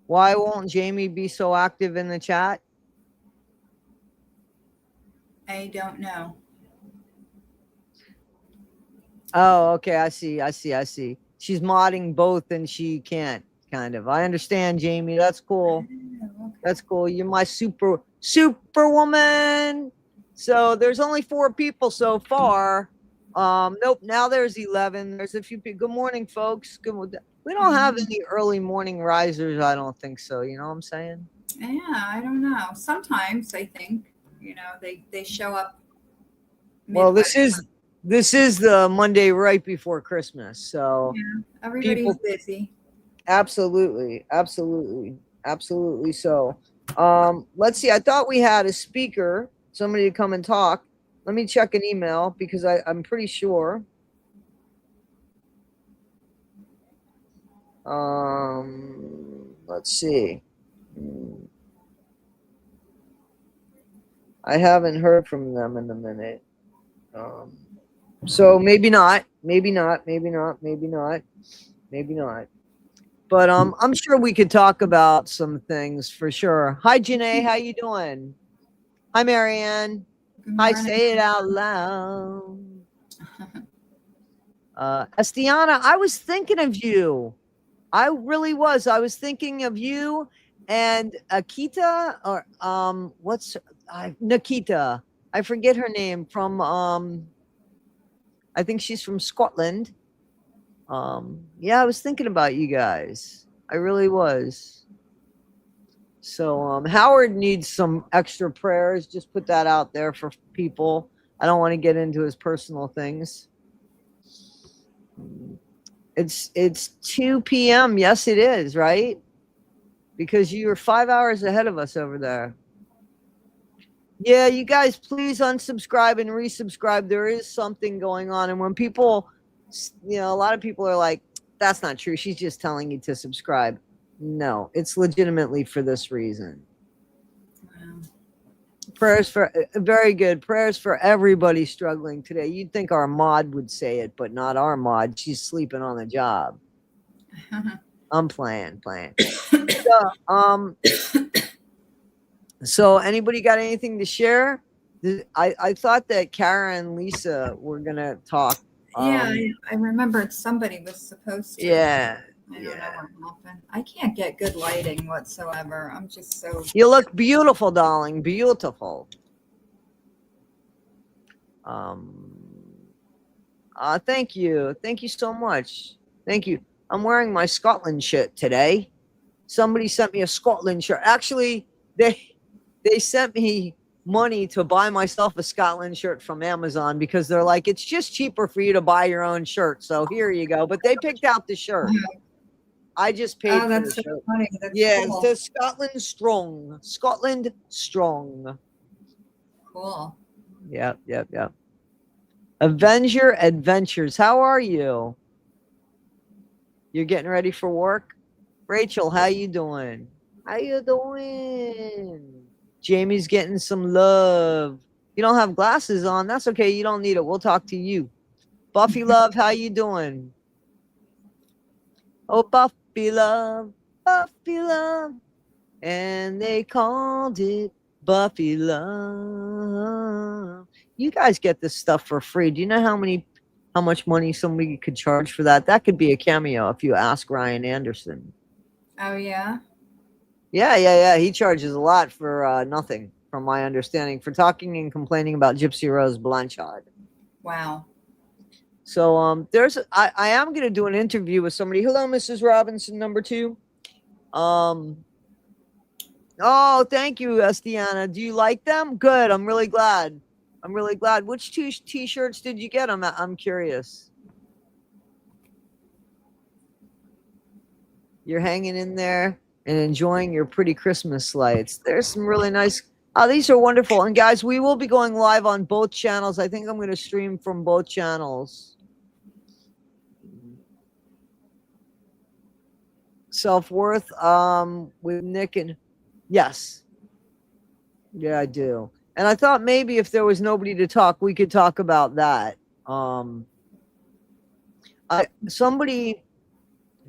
Why won't Jamie be so active in the chat? I don't know. Oh, okay. I see. She's modding both and she can't, kind of. I understand, Jamie. That's cool. Oh, okay. That's cool. You're my superwoman. So there's only 4 people so far. Nope. Now there's 11. There's a few people. Good morning, folks. We don't have any early morning risers. I don't think so. You know what I'm saying? Yeah, I don't know. Sometimes I think, they show up Well, midway. this is the Monday right before Christmas. So Yeah, everybody's people, busy. absolutely. So, let's see. I thought we had a speaker, somebody to come and talk. Let me check an email because I'm pretty sure. Let's see. I haven't heard from them in a minute. So maybe not. But I'm sure we could talk about some things for sure. Hi, Janae. How you doing? Hi, Marianne. Good Hi, morning. say it out loud. Estiana, I was thinking of you. I really was. I was thinking of you and Akita, or Nikita. I forget her name from I think she's from Scotland. Yeah, I was thinking about you guys. I really was. So Howard needs some extra prayers. Just put that out there for people. I don't want to get into his personal things. It's 2 p.m. Yes, it is, right? Because you're 5 hours ahead of us over there. Yeah, you guys, please unsubscribe and resubscribe. There is something going on. And when people, a lot of people are like, that's not true. She's just telling you to subscribe. No, it's legitimately for this reason. Wow. Prayers for, very good. Prayers for everybody struggling today. You'd think our mod would say it, but not our mod. She's sleeping on the job. I'm playing. So anybody got anything to share? I thought that Kara and Lisa were gonna talk. Yeah, I remembered somebody was supposed to. Yeah. I don't know what happened. I can't get good lighting whatsoever. I'm just so. You look beautiful, darling. Beautiful. Thank you. Thank you so much. Thank you. I'm wearing my Scotland shirt today. Somebody sent me a Scotland shirt. Actually, they sent me money to buy myself a Scotland shirt from Amazon because they're like, it's just cheaper for you to buy your own shirt. So here you go. But they picked out the shirt. I just paid for the shirt. Funny. That's Yeah, cool. it's the Scotland Strong. Scotland Strong. Cool. Yep. Avenger Adventures. How are you? You're getting ready for work? Rachel, how you doing? How you doing? Jamie's getting some love. You don't have glasses on. That's okay. You don't need it. We'll talk to you. Buffy love, how you doing? Oh, Buffy love. And they called it Buffy love. You guys get this stuff for free. Do you know how much money somebody could charge for that? That could be a cameo if you ask Ryan Anderson. Oh, yeah? Yeah. He charges a lot for nothing, from my understanding, for talking and complaining about Gypsy Rose Blanchard. Wow. So I am going to do an interview with somebody. Hello, Mrs. Robinson, number 2. Oh, thank you, Estiana. Do you like them? Good. I'm really glad. Which 2 t-shirts did you get? I'm curious. You're hanging in there and enjoying your pretty Christmas lights. There's some really nice. Oh, these are wonderful. And guys, we will be going live on both channels. I think I'm going to stream from both channels. Self-worth with Nick and yes. Yeah, I do. And I thought maybe if there was nobody to talk, we could talk about that. Somebody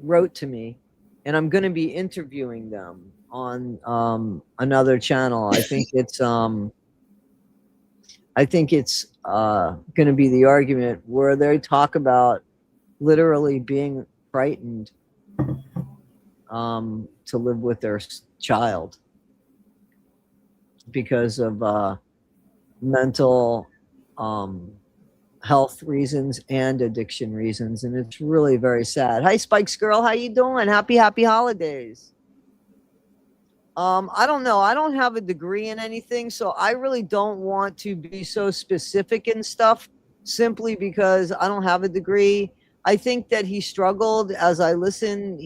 wrote to me and I'm going to be interviewing them on another channel. I think it's going to be the argument where they talk about literally being frightened to live with their child because of mental health reasons and addiction reasons, and it's really very sad. Hi, Spikes girl, how you doing? Happy holidays. I don't know. I don't have a degree in anything, so I really don't want to be so specific in stuff simply because I don't have a degree. I think that he struggled as I listen.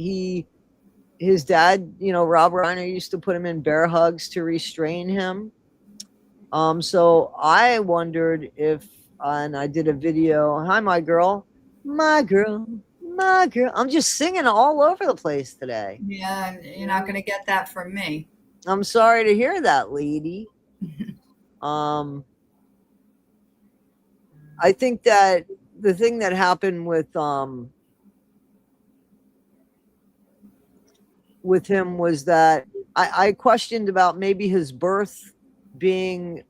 His dad, Rob Reiner used to put him in bear hugs to restrain him. So I wondered if, and I did a video. Hi, my girl, my girl, my girl. I'm just singing all over the place today. Yeah, you're not going to get that from me. I'm sorry to hear that, lady. I think that the thing that happened with him was that I questioned about maybe his birth being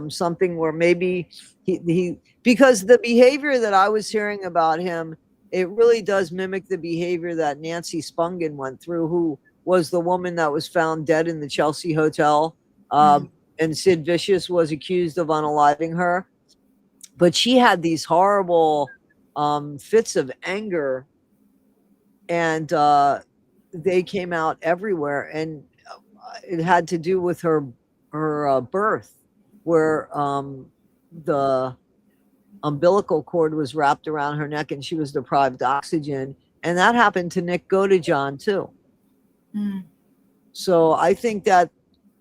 something where maybe he because the behavior that I was hearing about him, it really does mimic the behavior that Nancy Spungen went through, who was the woman that was found dead in the Chelsea hotel. And Sid Vicious was accused of unaliving her. But she had these horrible fits of anger, and they came out everywhere. And it had to do with her birth, where the umbilical cord was wrapped around her neck and she was deprived oxygen. And that happened to Nick Godejohn too. So I think that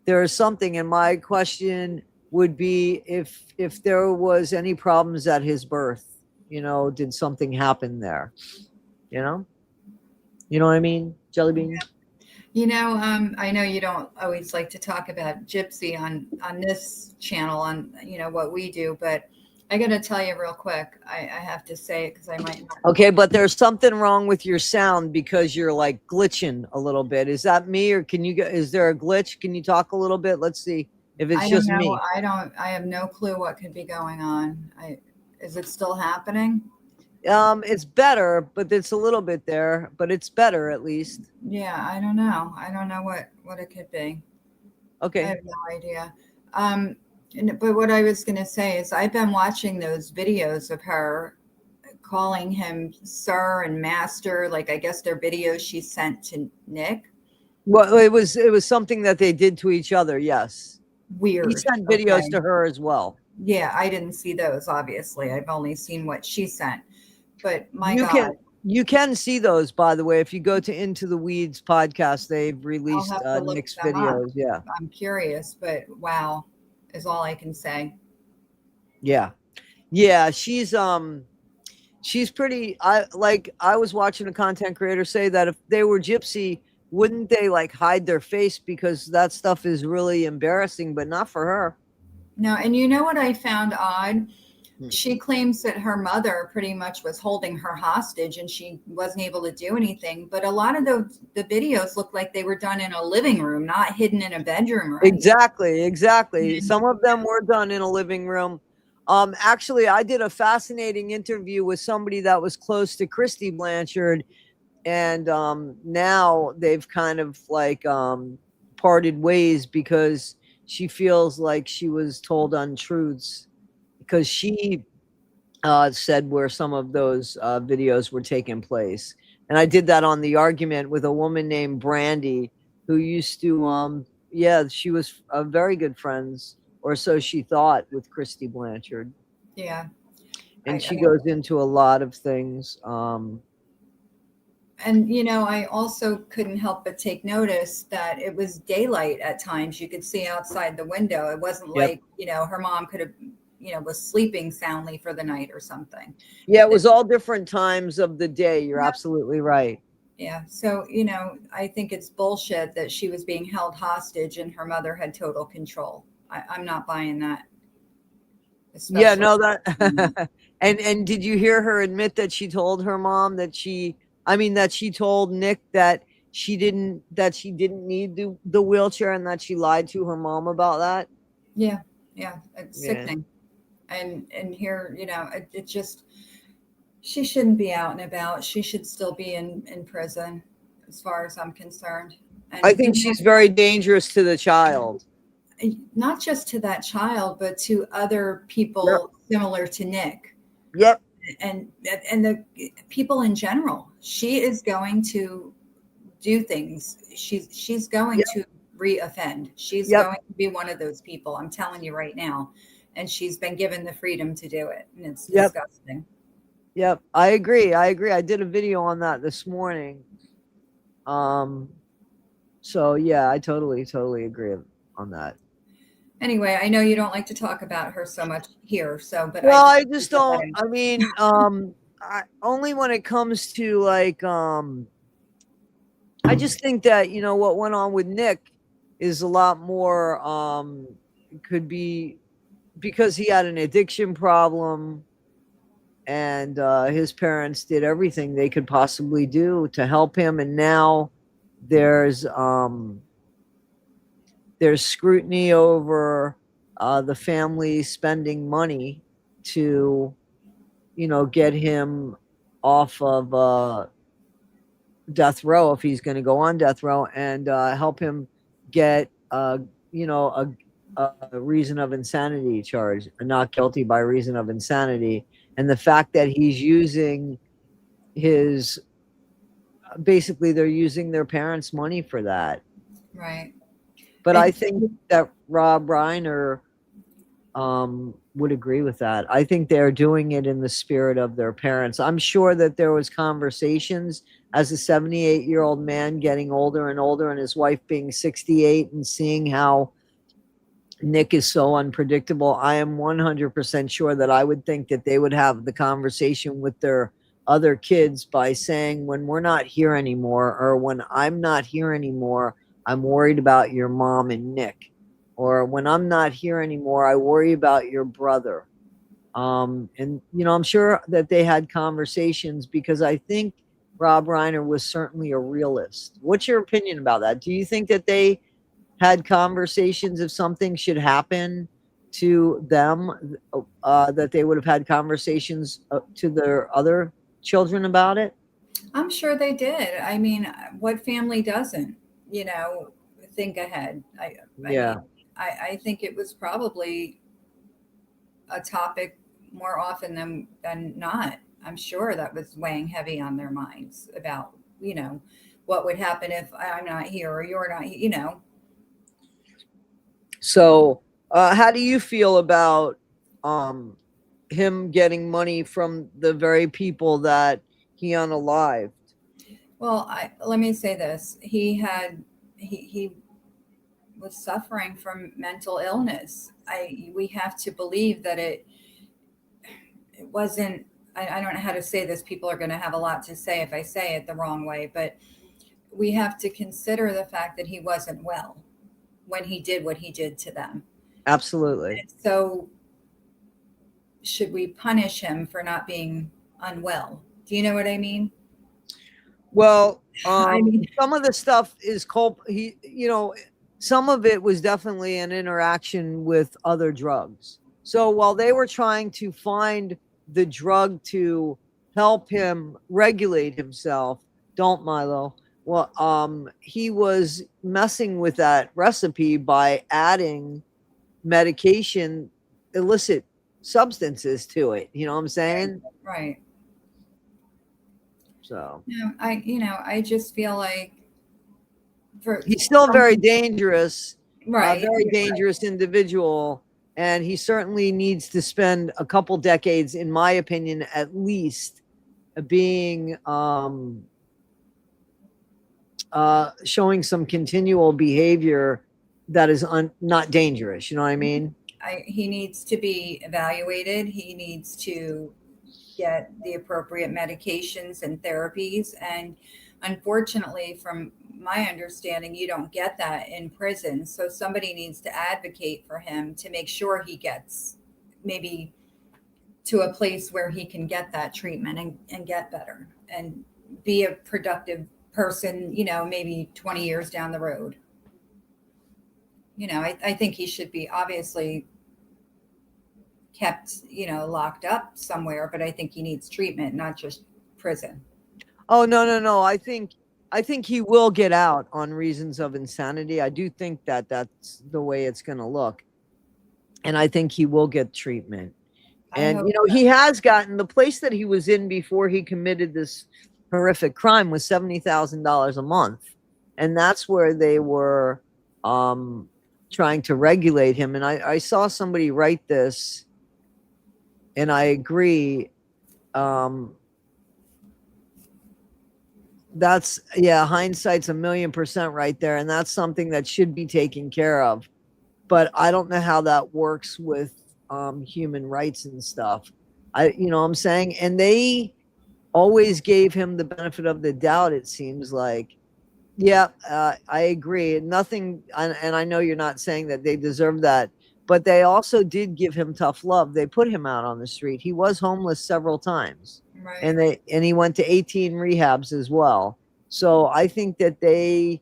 there is something, and my question would be if there was any problems at his birth, did something happen there? You know what I mean, Jelly Bean? I know you don't always like to talk about Gypsy on this channel, on what we do, but I got to tell you real quick. I have to say it because I might not. Okay, but there's something wrong with your sound because you're like glitching a little bit. Is that me, or is there a glitch? Can you talk a little bit? Let's see if it's just me. I have no clue what could be going on. Is it still happening? It's better, but it's a little bit there, but it's better at least. Yeah, I don't know. I don't know what it could be. Okay. I have no idea. But what I was going to say is I've been watching those videos of her calling him sir and master. Like, I guess they're videos she sent to Nick. Well, it was something that they did to each other. Yes. Weird. He sent videos to her as well. Yeah, I didn't see those, obviously. I've only seen what she sent. But God. You can see those, by the way, if you go to Into the Weeds podcast. They've released Nick's videos. Yeah. I'm curious, but wow is all I can say. Yeah. She's pretty. I was watching a content creator say that if they were Gypsy, wouldn't they like hide their face because that stuff is really embarrassing, but not for her. No, and you know what I found odd? She claims that her mother pretty much was holding her hostage and she wasn't able to do anything. But a lot of the videos look like they were done in a living room, not hidden in a bedroom. Or Exactly. Some of them were done in a living room. Actually, I did a fascinating interview with somebody that was close to Christy Blanchard. And now they've kind of like parted ways because she feels like she was told untruths. Because she said where some of those videos were taking place. And I did that on The Argument with a woman named Brandy who used to, she was very good friends, or so she thought, with Christy Blanchard. Yeah. And she goes into a lot of things. And, I also couldn't help but take notice that it was daylight at times. You could see outside the window. It wasn't like, her mom could have was sleeping soundly for the night or something. Yeah, it was all different times of the day. You're absolutely right. Yeah. So, I think it's bullshit that she was being held hostage and her mother had total control. I'm not buying that. Yeah, no, that. and did you hear her admit that she told her mom that she told Nick that she didn't need the wheelchair, and that she lied to her mom about that. Yeah, yeah, it's Yeah. sickening. And here, it just, she shouldn't be out and about. She should still be in prison, as far as I'm concerned. I And think she's very dangerous to the child. not just to that child, but to other Yep. people similar to Nick, Yep. and and the people in general. She is going to do things. She's going Yep. to reoffend. She's Yep. going to be one of those people. I'm telling you right now. And she's been given the freedom to do it, and it's Yep. disgusting. Yep. I agree. I agree. I did a video on that this morning. Um, so yeah, I totally agree on that. Anyway, I know you don't like to talk about her so much here, so but I Well, just I wanted to just get that don't. in. I mean, only when it comes to like, I just think that what went on with Nick is a lot more. Could be because he had an addiction problem, and his parents did everything they could possibly do to help him, and now there's um there's scrutiny over the family spending money to get him off of death row, if he's going to go on death row, and help him get a reason of insanity charge, a not guilty by reason of insanity. And the fact that he's using his basically they're using their parents' money for that. Right. But I And think that Rob Reiner would agree with that. I think they're doing it in the spirit of their parents. I'm sure that there was conversations as a 78-year-old man getting older and older, and his wife being 68, and seeing how Nick is so unpredictable. I am 100% sure that I would think that they would have the conversation with their other kids by saying, when we're not here anymore, or when I'm not here anymore, I'm worried about your mom and Nick. Or when I'm not here anymore, I worry about your brother. And I'm sure that they had conversations, because I think Rob Reiner was certainly a realist. What's your opinion about that? Do you think that they had conversations if something should happen to them, that they would have had conversations to their other children about it? I'm sure they did. I mean, what family doesn't, you know, think ahead? I mean, Yeah, I think it was probably a topic more often than not. I'm sure that was weighing heavy on their minds about, what would happen if I'm not here or you're not, so how do you feel about um him getting money from the very people that he unalived? Well, let me say this. He was suffering from mental illness. We have to believe that it wasn't. I don't know how to say this. People are going to have a lot to say if I say it the wrong way, but we have to consider the fact that he wasn't well when he did what he did to them. Absolutely. So, should we punish him for not being unwell? Do you know what I mean? Well, I mean, some of the stuff is some of it was definitely an interaction with other drugs. So while they were trying to find the drug to help him regulate himself, don't Milo. Well, he was messing with that recipe by adding medication, illicit substances to it. You know what I'm saying? right. So No, I just feel like for he's still very some, dangerous, a right. very dangerous individual, and he certainly needs to spend a couple decades, in my opinion, at least, being showing some continual behavior that is not dangerous. You know what I mean? He needs to be evaluated. He needs to get the appropriate medications and therapies. And unfortunately, from my understanding, you don't get that in prison. So somebody needs to advocate for him to make sure he gets maybe to a place where he can get that treatment and get better and be a productive person, maybe 20 years down the road. I think he should be obviously kept, locked up somewhere, but I think he needs treatment, not just prison. Oh, no. I think he will get out on reasons of insanity. I do think that that's the way it's going to look. And I think he will get treatment. I And hope so. he has gotten the place that he was in before he committed this horrific crime was $70,000 a month. And that's where they were trying to regulate him. And I saw somebody write this, and I agree. That's, yeah, hindsight's 1,000,000% right there. And that's something that should be taken care of. But I don't know how that works with human rights and stuff. I'm saying, and they always gave him the benefit of the doubt. It seems like, yeah, I agree. Nothing, and I know you're not saying that they deserve that, but they also did give him tough love. They put him out on the street. He was homeless several times, Right. and he went to 18 rehabs as well. So I think that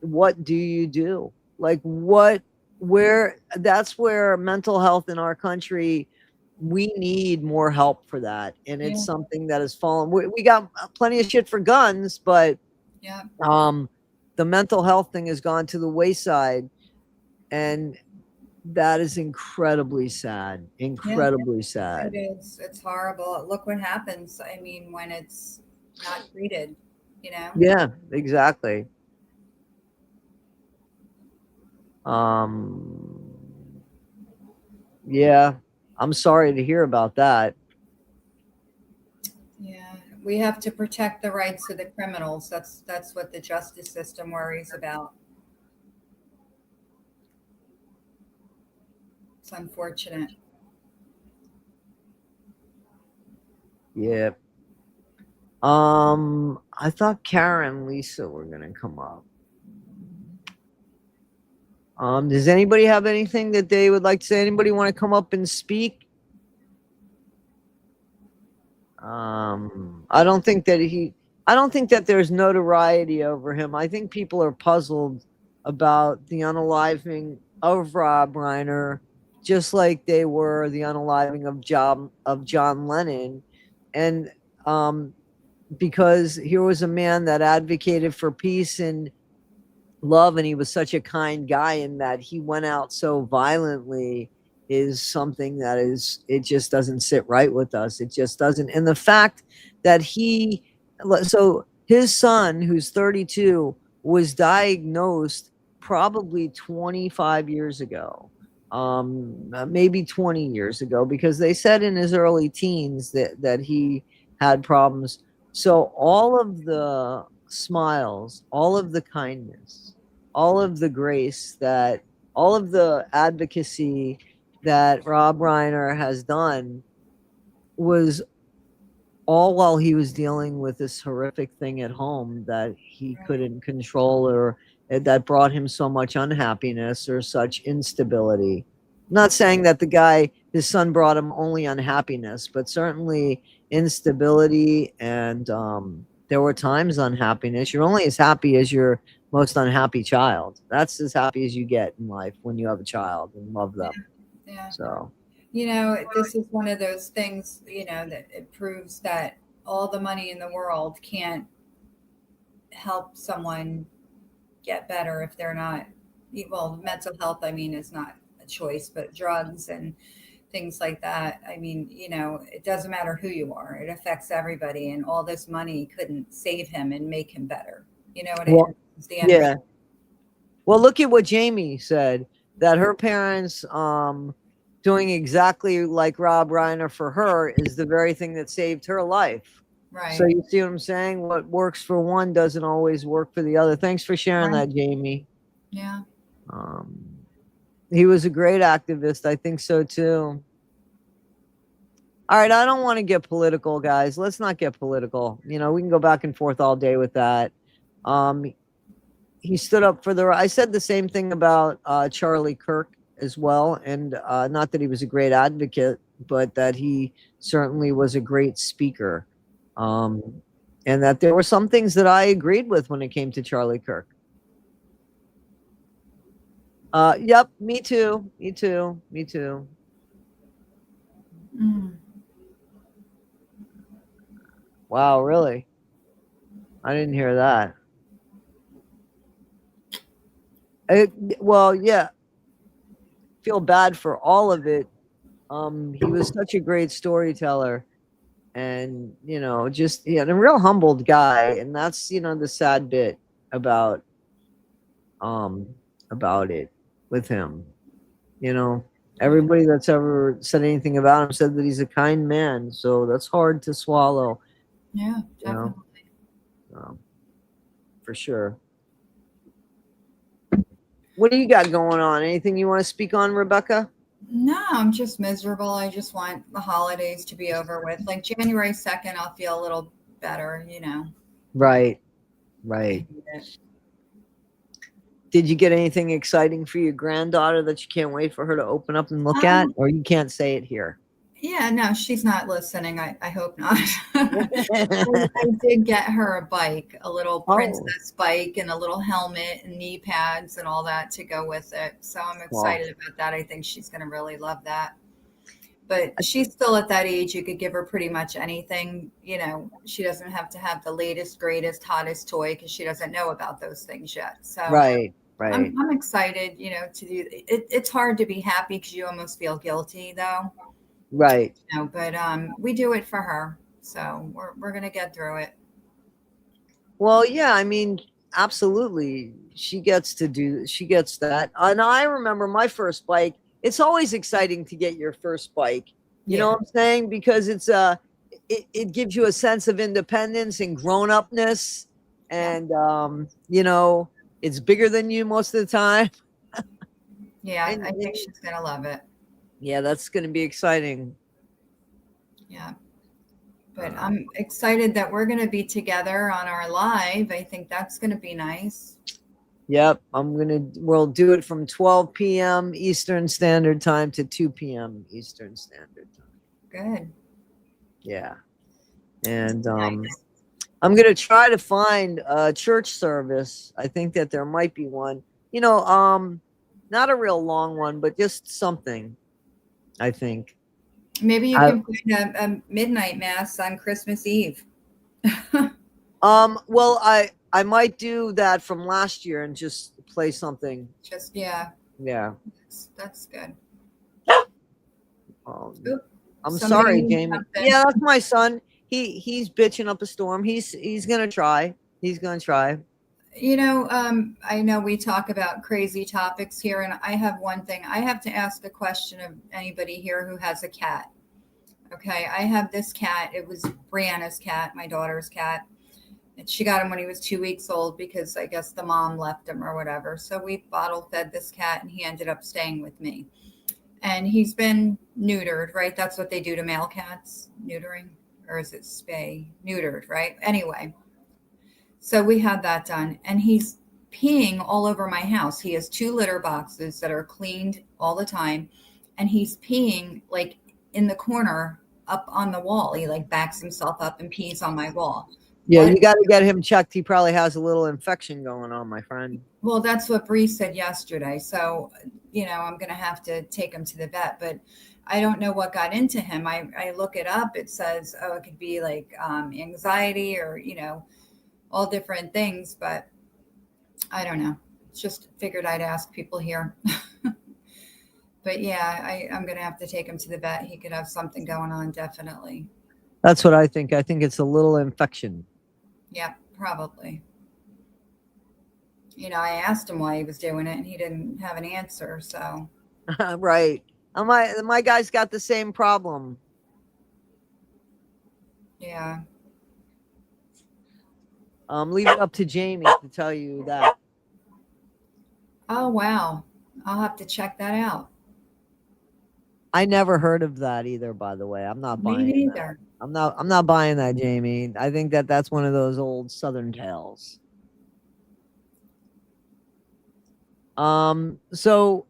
what do you do? Like that's where mental health in our country, we need more help for that. And it's Yeah. something that has fallen. We got plenty of shit for guns, but Yeah. the mental health thing has gone to the wayside. And that is incredibly sad. Yeah. Incredibly sad. It is. It's horrible. Look what happens. I mean, when it's not treated, Yeah, exactly. Um, yeah, I'm sorry to hear about that. Yeah. We have to protect the rights of the criminals. That's what the justice system worries about. It's unfortunate. Yeah. I thought Karen and Lisa were gonna come up. Does anybody have anything that they would like to say? Anybody want to come up and speak? I don't think that there's notoriety over him. I think people are puzzled about the unaliving of Rob Reiner, just like they were the unaliving of John Lennon. And because here was a man that advocated for peace and love, and he was such a kind guy, and that he went out so violently is something that it just doesn't sit right with us. It just doesn't. And the fact that so his son, who's 32, was diagnosed probably 25 years ago, maybe 20 years ago, because they said in his early teens that he had problems. So all of the smiles, all of the kindness, all of the grace, all of the advocacy that Rob Reiner has done was all while he was dealing with this horrific thing at home that he couldn't control, or that brought him so much unhappiness or such instability. I'm not saying that his son brought him only unhappiness, but certainly instability. And there were times unhappiness. You're only as happy as your most unhappy child. That's as happy as you get in life when you have a child and love them. Yeah. So This is one of those things, that it proves that all the money in the world can't help someone get better if they're not, well, mental health, I mean, is not a choice, but drugs and things like that. I mean, it doesn't matter who you are, it affects everybody, and all this money couldn't save him and make him better. You know what I mean? It's the end yeah. Well, look at what Jamie said, that her parents doing exactly like Rob Reiner for her is the very thing that saved her life. Right. So you see what I'm saying? What works for one doesn't always work for the other. Thanks for sharing that, Jamie. Yeah. He was a great activist. I think so too. All right, I don't want to get political, guys. Let's not get political. We can go back and forth all day with that. He stood up for I said the same thing about Charlie Kirk as well. And not that he was a great advocate, but that he certainly was a great speaker. and that there were some things that I agreed with when it came to Charlie Kirk. Yep, me too. Me too. Me too. Mm. Wow, really? I didn't hear that. Well, yeah, feel bad for all of it. He was such a great storyteller, and just a real humbled guy, and that's the sad bit about um about it with him. You know, everybody that's ever said anything about him said that he's a kind man, so that's hard to swallow. Yeah, You know, definitely. um, for sure. What do you got going on? Anything you want to speak on, Rebecca? No, I'm just miserable. I just want the holidays to be over with. Like January 2nd, I'll feel a little better, you know. Right, I right. hate it. Did you get anything exciting for your granddaughter that you can't wait for her to open up and look at? Or you can't say it here? Yeah, no, she's not listening. I hope not. I did get her a bike, a little Oh, princess bike, and a little helmet and knee pads and all that to go with it. So I'm well, excited about that. I think she's going to really love that. But she's still at that age. You could give her pretty much anything. You know, she doesn't have to have the latest, greatest, hottest toy because she doesn't know about those things yet. So right, right, I'm excited, you know, to do it. It's hard to be happy because you almost feel guilty though. right. You know, but we do it for her. So we're gonna get through it. Well, yeah, I mean, absolutely. She gets that. And I remember my first bike. It's always exciting to get your first bike. You know Yeah. what I'm saying? Because it gives you a sense of independence and grown upness. Yeah. And it's bigger than you most of the time. Yeah. I think And she's gonna love it. yeah, that's gonna be exciting. Yeah. But Uh, I'm excited that we're gonna be together on our live. I think that's gonna be nice. yep, we'll do it from 12 p.m. Eastern Standard Time to 2 p.m. Eastern Standard Time. Good. Yeah. And Nice. I'm gonna try to find a church service. I think that there might be one. Not a real long one, but just something. I think. Maybe you I can find a midnight mass on Christmas Eve. well, I might do that from last year and just play something. Just yeah, Yeah. that's good. Um, Oop, I'm somebody sorry, needs Jamie. something. Yeah, that's my son. He's bitching up a storm. He's gonna try. He's gonna try. You know, I know we talk about crazy topics here, and I have one thing. I have to ask a question of anybody here who has a cat. Okay, I have this cat. It was Brianna's cat, my daughter's cat. And she got him when he was 2 weeks old because I guess the mom left him or whatever. So we bottle fed this cat, and he ended up staying with me. And he's been neutered, right? That's what they do to male cats, neutering, or is it spay? Neutered, right? Anyway, so we had that done, and he's peeing all over my house. He has two litter boxes that are cleaned all the time, and he's peeing like in the corner up on the wall. He like backs himself up and pees on my wall. Yeah, What? you got to get him checked. He probably has a little infection going on, my friend. Well, that's what Bree said yesterday. So, you know, I'm going to have to take him to the vet, but I don't know what got into him. I look it up. It says, oh, it could be like anxiety or, you know, all different things, but I don't know. Just figured I'd ask people here. But yeah, I'm going to have to take him to the vet. He could have something going on, definitely. That's what I think. I think it's a little infection. Yeah, probably. You know, I asked him why he was doing it and he didn't have an answer. So, Right. My guy's got the same problem. yeah. Leave it up to Jamie to tell you that. Oh, wow. I'll have to check that out. I never heard of that either, by the way. I'm not Me buying that. neither. I'm not buying that, Jamie. I think that that's one of those old Southern tales. So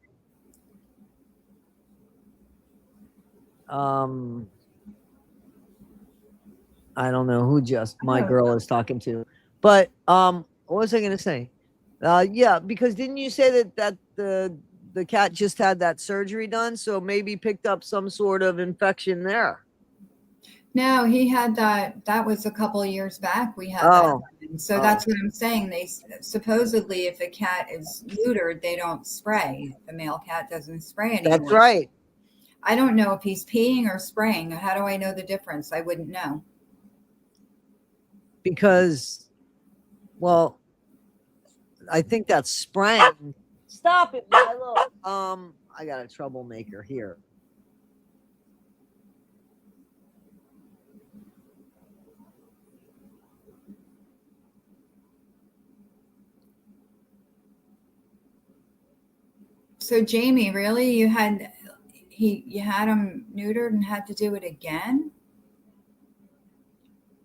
um I don't know who just my Oh. girl is talking to. But what was I gonna say? Yeah, because didn't you say that the cat just had that surgery done, so maybe picked up some sort of infection there? No, he had that. That was a couple of years back. We had that Oh, done. So oh, that's what I'm saying. Supposedly, if a cat is neutered, they don't spray. The male cat doesn't spray that's anymore. right. I don't know if he's peeing or spraying. How do I know the difference? I wouldn't know. Because, well, I think that's spraying. Stop it, Milo. I got a troublemaker here. So Jamie, really, you had him neutered and had to do it again?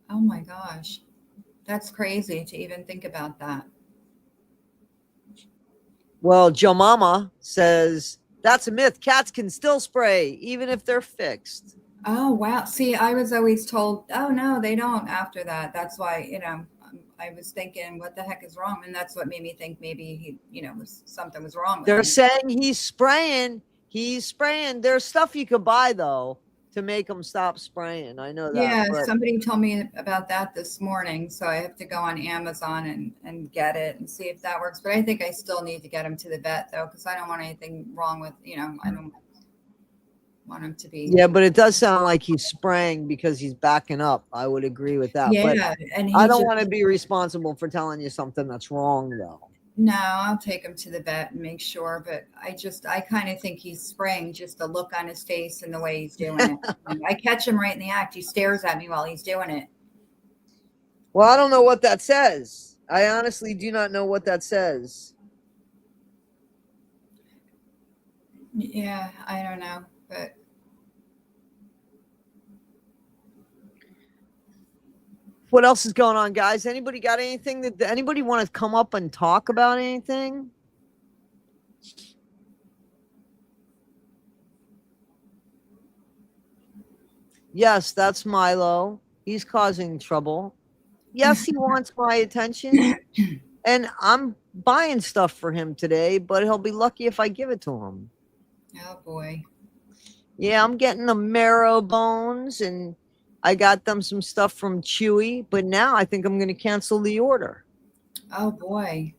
Oh my gosh, that's crazy to even think about that. Well, Joe Mama says that's a myth. Cats can still spray even if they're fixed. Oh wow. See, I was always told, oh no, they don't after that. That's why, I was thinking, what the heck is wrong? And that's what made me think maybe something was wrong with They're him. saying he's spraying. He's spraying. There's stuff you could buy though to make them stop spraying. I know that, Yeah, but somebody told me about that this morning, so I have to go on Amazon and get it and see if that works. But I think I still need to get him to the vet though, because I don't want anything wrong with, I don't want him to be. yeah, but it does sound like he's spraying because he's backing up. I would agree with that, but Yeah, and I he don't just want to be responsible for telling you something that's wrong though. no, I'll take him to the vet and make sure. But I kind of think he's spraying just the look on his face and the way he's doing it. I catch him right in the act. He stares at me while he's doing it. Well, I don't know what that says. I honestly do not know what that says. Yeah, I don't know, but What else is going on, guys? Anybody got anything that anybody want to come up and talk about anything? Yes, that's Milo. He's causing trouble. Yes, he wants my attention. And I'm buying stuff for him today, but he'll be lucky if I give it to him. oh boy. Yeah, I'm getting the marrow bones and I got them some stuff from Chewy, but now I think I'm going to cancel the order. Oh boy.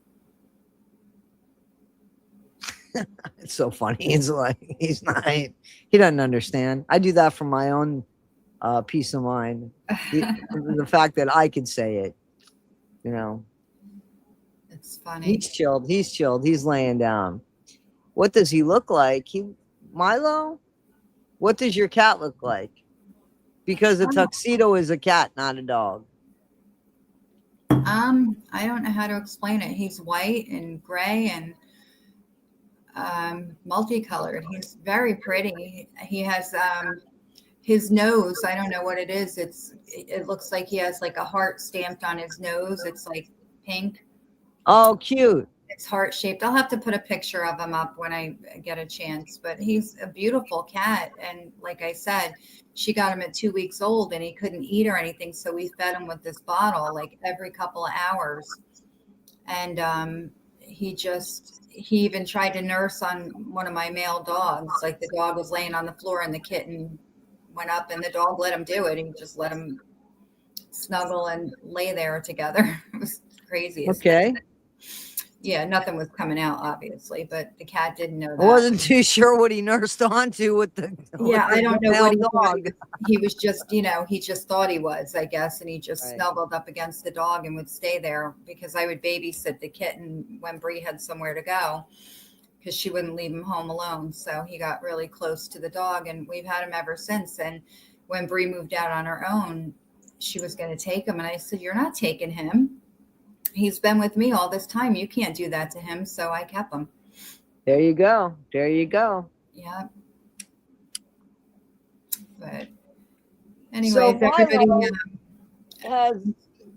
It's so funny. It's like he doesn't understand. I do that for my own peace of mind. The fact that I could say it, you know. It's funny. He's chilled. He's chilled. He's laying down. What does he look like? Milo? What does your cat look like? Because a tuxedo is a cat, not a dog. I don't know how to explain it. He's white and gray and multicolored. He's very pretty. He has his nose. I don't know what it is. It looks like he has like a heart stamped on his nose. It's like pink. Oh, cute. It's heart shaped. I'll have to put a picture of him up when I get a chance. But he's a beautiful cat. And like I said, she got him at 2 weeks old and he couldn't eat or anything. So we fed him with this bottle like every couple of hours. And he even tried to nurse on one of my male dogs. Like the dog was laying on the floor and the kitten went up and the dog let him do it. He just let him snuggle and lay there together. It was crazy. Okay. Yeah, nothing was coming out, obviously, but the cat didn't know that. I wasn't too sure what he nursed onto with the I don't know what dog. He was just, he just thought he was, I guess, and he just snuggled up against the dog and would stay there because I would babysit the kitten when Bree had somewhere to go because she wouldn't leave him home alone. So he got really close to the dog, and we've had him ever since. And when Bree moved out on her own, she was going to take him, and I said, "You're not taking him. He's been with me all this time. You can't do that to him." So I kept him. There you go. There you go. Yeah. But anyway, So if everybody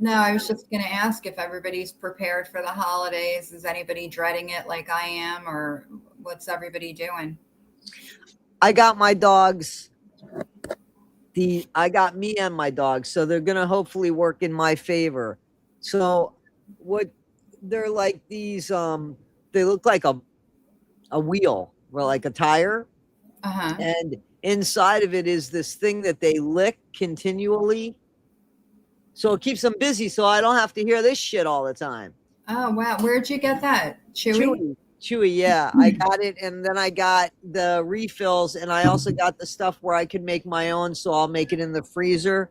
no, I was just going to ask if everybody's prepared for the holidays. Is anybody dreading it like I am, or what's everybody doing? I got my dogs I got me and my dog, so they're gonna hopefully work in my favor. So what they're like these they look like a wheel or like a tire, Uh-huh. and inside of it is this thing that they lick continually. So it keeps them busy so I don't have to hear this shit all the time. Oh, wow. Where'd you get that? Chewy? Chewy, yeah. I got it, and then I got the refills, and I also got the stuff where I can make my own, so I'll make it in the freezer.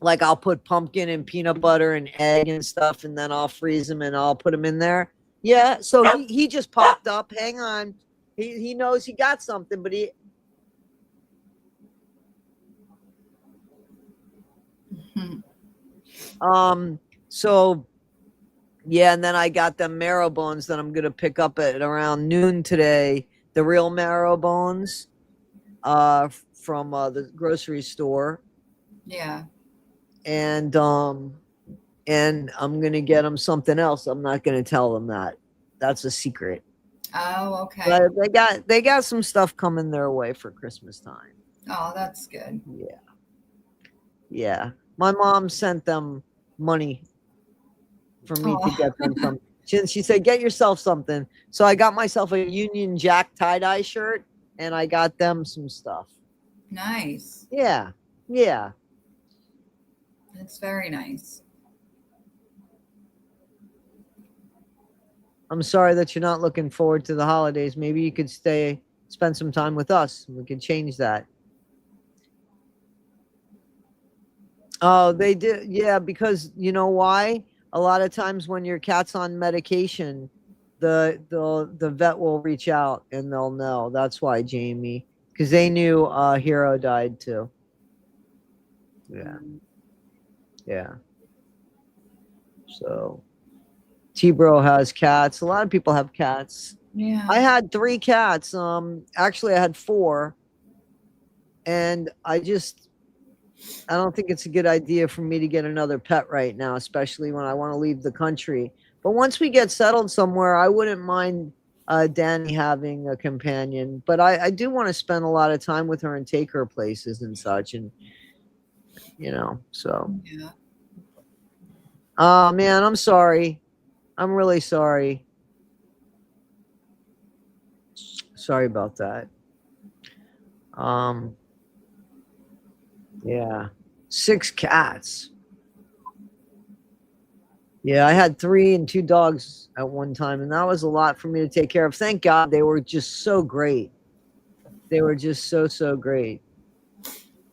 Like I'll put pumpkin and peanut butter and egg and stuff, and then I'll freeze them and I'll put them in there. Yeah, so he just popped up. Hang on. He knows he got something, but he so yeah, and then I got the marrow bones that I'm gonna pick up at around noon today. The real marrow bones, from the grocery store, Yeah. and I'm gonna get them something else. I'm not gonna tell them that. That's a secret. Oh, okay. But they got some stuff coming their way for Christmas time. Oh, that's good. Yeah, yeah. My mom sent them money for me to get them from. She said, "Get yourself something." So I got myself a Union Jack tie-dye shirt, and I got them some stuff. Nice. Yeah, yeah. That's very nice. I'm sorry that you're not looking forward to the holidays. Maybe you could spend some time with us. We could change that. Oh, they did. Yeah, because you know why? A lot of times when your cat's on medication, the vet will reach out and they'll know. That's why, Jamie, because they knew Hero died too. Yeah, yeah. So T-Bro has cats. A lot of people have cats. Yeah. I had 3 cats. Actually, I had 4, and I don't think it's a good idea for me to get another pet right now, especially when I want to leave the country. But once we get settled somewhere, I wouldn't mind Danny having a companion. But I do want to spend a lot of time with her and take her places and such, and so. Yeah. Oh man, I'm sorry. I'm really sorry. Sorry about that. Yeah. 6 cats. Yeah, I had 3 and 2 dogs at one time, and that was a lot for me to take care of. Thank God they were just so great. They were just so great.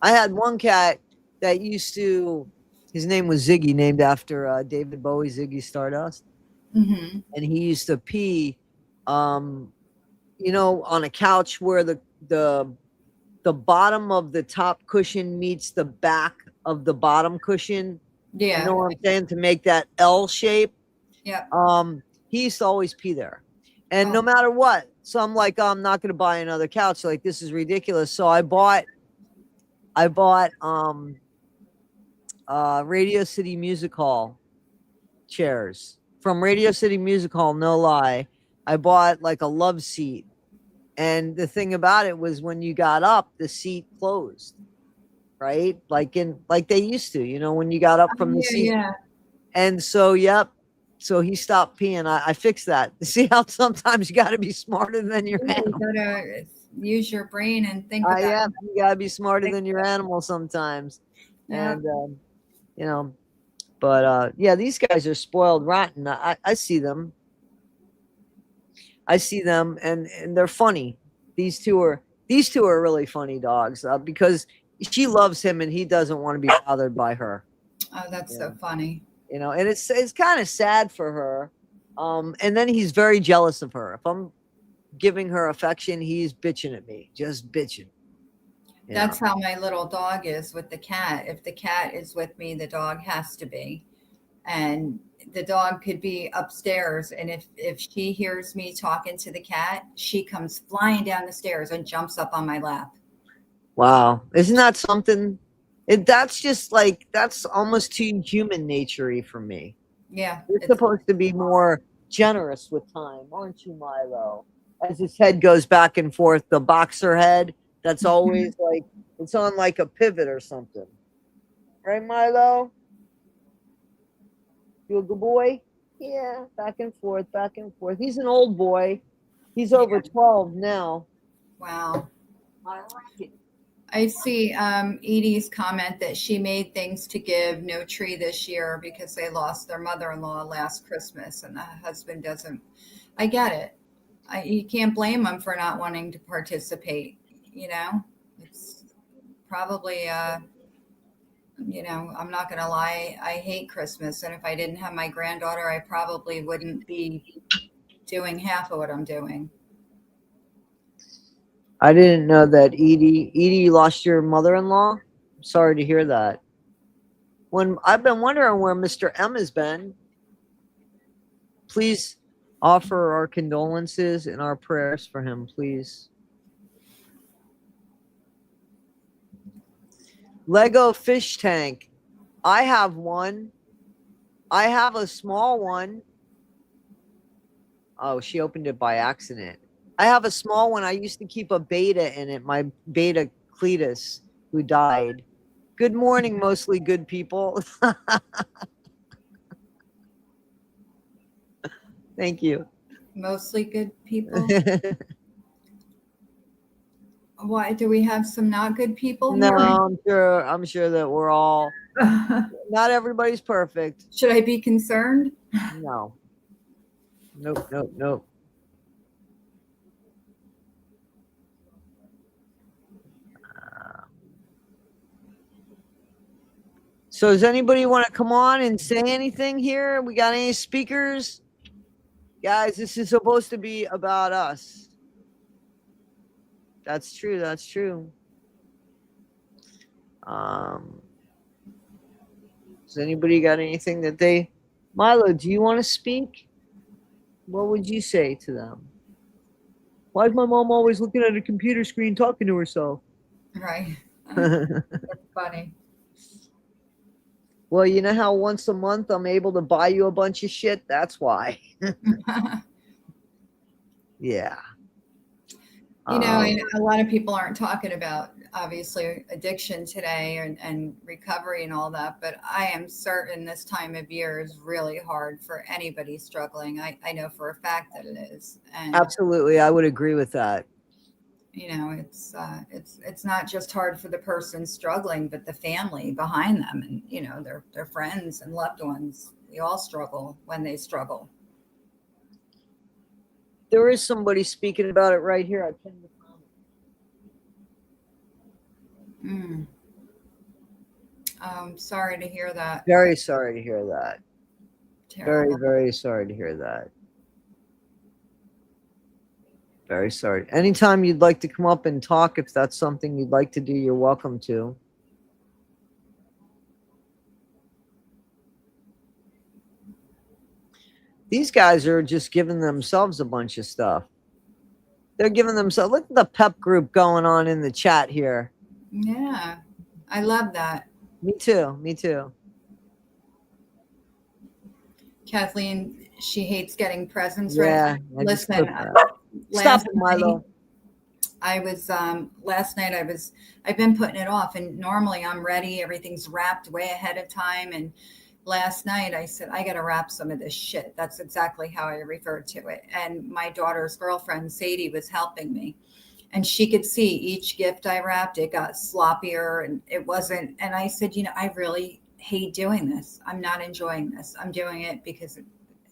I had one cat that his name was Ziggy, named after David Bowie, Ziggy Stardust. Mm-hmm. And he used to pee, on a couch where the bottom of the top cushion meets the back of the bottom cushion. Yeah. You know what I'm saying? To make that L shape. Yeah. He used to always pee there. And no matter what. So I'm like, I'm not going to buy another couch. Like, this is ridiculous. So I bought Radio City Music Hall chairs from Radio City Music Hall. No lie. I bought like a love seat. And the thing about it was when you got up, the seat closed, right? Like they used to, when you got up from the seat. Yeah. And so, yep. So he stopped peeing. I fixed that. See how sometimes you got to be smarter than your animal. You gotta use your brain and think about Yeah, you got to be smarter than your animal sometimes. Yeah. And, but yeah, these guys are spoiled rotten. I see them. And they're funny. These two are really funny dogs because she loves him and he doesn't want to be bothered by her. Oh, that's so funny. And it's kind of sad for her. And then he's very jealous of her. If I'm giving her affection, he's bitching at me, just bitching. That's how my little dog is with the cat. If the cat is with me, the dog has to be. And the dog could be upstairs, and if she hears me talking to the cat, she comes flying down the stairs and jumps up on my lap. Wow, isn't that something? That's almost too human nature-y for me. Yeah, you're supposed to be more generous with time, aren't you, Milo? As his head goes back and forth, the boxer head that's always like It's on like a pivot or something. Right, Milo? You a good boy? Yeah, back and forth, back and forth. He's an old boy. He's over 12 now. Wow. I like it. I see Edie's comment that she made things to give, no tree this year because they lost their mother-in-law last Christmas and the husband doesn't. I get it. You can't blame them for not wanting to participate. You know, it's probably, I'm not going to lie. I hate Christmas. And if I didn't have my granddaughter, I probably wouldn't be doing half of what I'm doing. I didn't know that Edie lost your mother-in-law. Sorry to hear that. When I've been wondering where Mr. M has been. Please offer our condolences and our prayers for him, please. Lego fish tank. I have one. I have a small one. Oh, she opened it by accident. I have a small one. I used to keep a beta in it, my beta Cletus, who died. Good morning, mostly good people. Thank you. Mostly good people. Why do we have some not good people No, here? I'm sure that we're all not everybody's perfect. Should I be concerned? No. Nope. So does anybody want to come on and say anything here? We got any speakers? Guys, this is supposed to be about us. That's true. That's true. Does anybody got anything that they... Milo, do you want to speak? What would you say to them? Why is my mom always looking at a computer screen talking to herself? Right. That's funny. Well, you know how once a month I'm able to buy you a bunch of shit? That's why. Yeah. You know, a lot of people aren't talking about obviously addiction today and recovery and all that, but I am certain this time of year is really hard for anybody struggling. I know for a fact that it is. And absolutely, I would agree with that. you know, it's not just hard for the person struggling, but the family behind them and you know, their friends and loved ones. We all struggle when they struggle. There is somebody speaking about it right here. I pinned the comment. Sorry to hear that. Very sorry to hear that. Terrible. Very sorry to hear that. Very sorry. Anytime you'd like to come up and talk, if that's something you'd like to do, you're welcome to. These guys are just giving themselves a bunch of stuff. They're giving themselves... Look at the pep group going on in the chat here. Yeah, I love that. Me too. Kathleen, she hates getting presents. Yeah, right? Listen, stop it, Milo. I've been putting it off, and normally I'm ready. Everything's wrapped way ahead of time. And last night I said, I got to wrap some of this shit. That's exactly how I referred to it. And my daughter's girlfriend, Sadie, was helping me. And she could see each gift I wrapped, it got sloppier and it wasn't. And I said, you know, I really hate doing this. I'm not enjoying this. I'm doing it because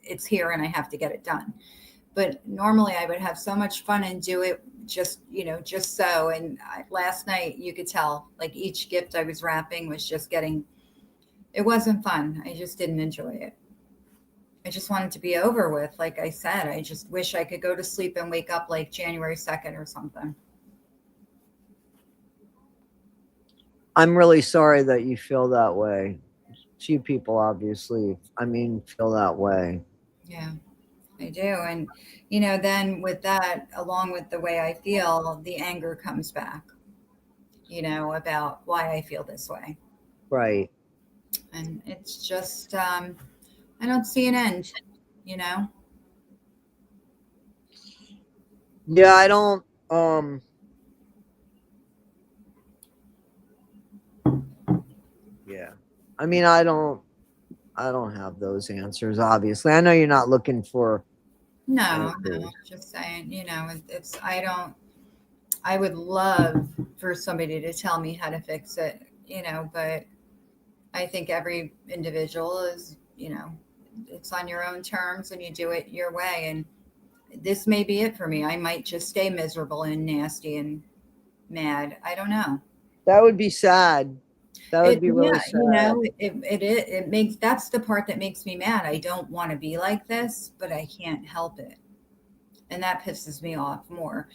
it's here and I have to get it done. But normally I would have so much fun and do it just so. And last night you could tell like each gift I was wrapping was just it wasn't fun. I just didn't enjoy it. I just want it to be over with. Like I said, I just wish I could go to sleep and wake up like January 2nd or something. I'm really sorry that you feel that way. Few people obviously, feel that way. Yeah, I do. And, you know, then with that, along with the way I feel, the anger comes back, you know, about why I feel this way. Right. And it's just, I don't see an end, you know? Yeah, I don't, I mean, I don't have those answers. Obviously, I know you're not looking for No, no, answers. just saying, it's, I would love for somebody to tell me how to fix it, but I think every individual is, it's on your own terms and you do it your way. And this may be it for me. I might just stay miserable and nasty and mad. I don't know. That would be sad. That would be really Yeah, sad. it makes, that's the part that makes me mad. I don't want to be like this, but I can't help it. And that pisses me off more.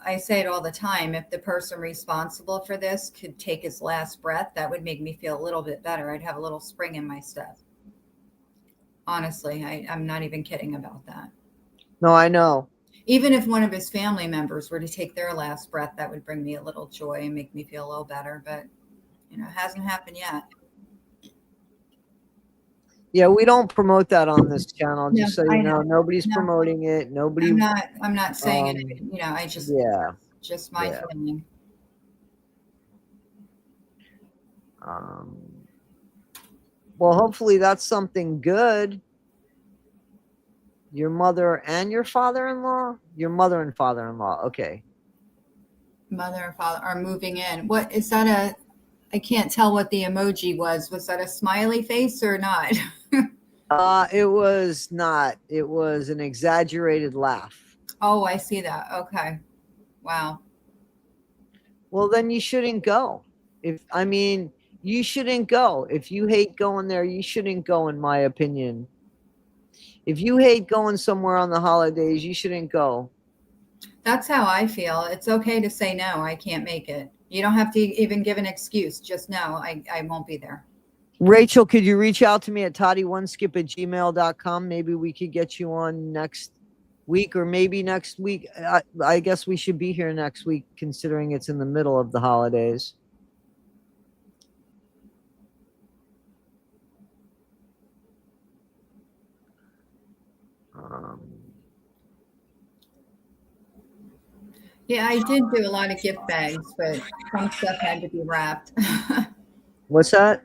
I say it all the time. If the person responsible for this could take his last breath, that would make me feel a little bit better. I'd have a little spring in my step. Honestly, I'm not even kidding about that. No, I know. Even if one of his family members were to take their last breath, that would bring me a little joy and make me feel a little better. But, it hasn't happened yet. Yeah, we don't promote that on this channel. No, Just so I you know, know. nobody's No, promoting it. Nobody. I'm not saying it. Um. I Yeah. just my Yeah. feeling. Um. Well, hopefully that's something good. Your mother and your father-in-law. Your mother and father-in-law. Okay. Mother and father are moving in. What is that? I can't tell what the emoji was. Was that a smiley face or not? It was not. It was an exaggerated laugh. Oh, I see that. Okay. Wow. Well, then you shouldn't go. You shouldn't go. If you hate going there, you shouldn't go, in my opinion. If you hate going somewhere on the holidays, you shouldn't go. That's how I feel. It's okay to say no. I can't make it. You don't have to even give an excuse. Just no, I won't be there. Rachel, could you reach out to me at toddie1skip@gmail.com? Maybe we could get you on next week, or maybe next week. I guess we should be here next week, considering it's in the middle of the holidays. Um, Yeah, I did do a lot of gift bags, but some stuff had to be wrapped. what's that?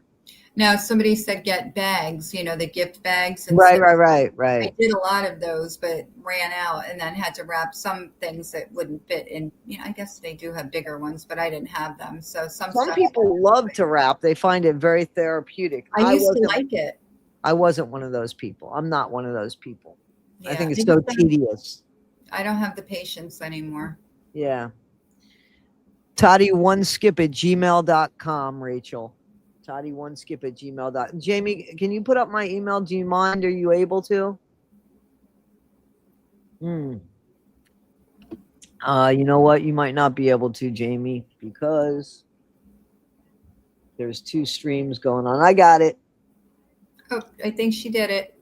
Now, somebody said get bags, the gift bags and Right, stuff. I right. did a lot of those, but ran out and then had to wrap some things that wouldn't fit in. I guess they do have bigger ones, but I didn't have them. So some Some stuff. people love to rap. They find it very therapeutic. I used to like it. I wasn't one of those people. I'm not one of those people. I Yeah, think it's so tedious. I don't have the patience anymore. Yeah. Toddie1skip@gmail.com, Rachel. Toddie1skip@gmail.com. Jamie, can you put up my email? Do you mind? Are you able to? You know what? You might not be able to, Jamie, because there's 2 streams going on. I got it. Oh, I think she did it.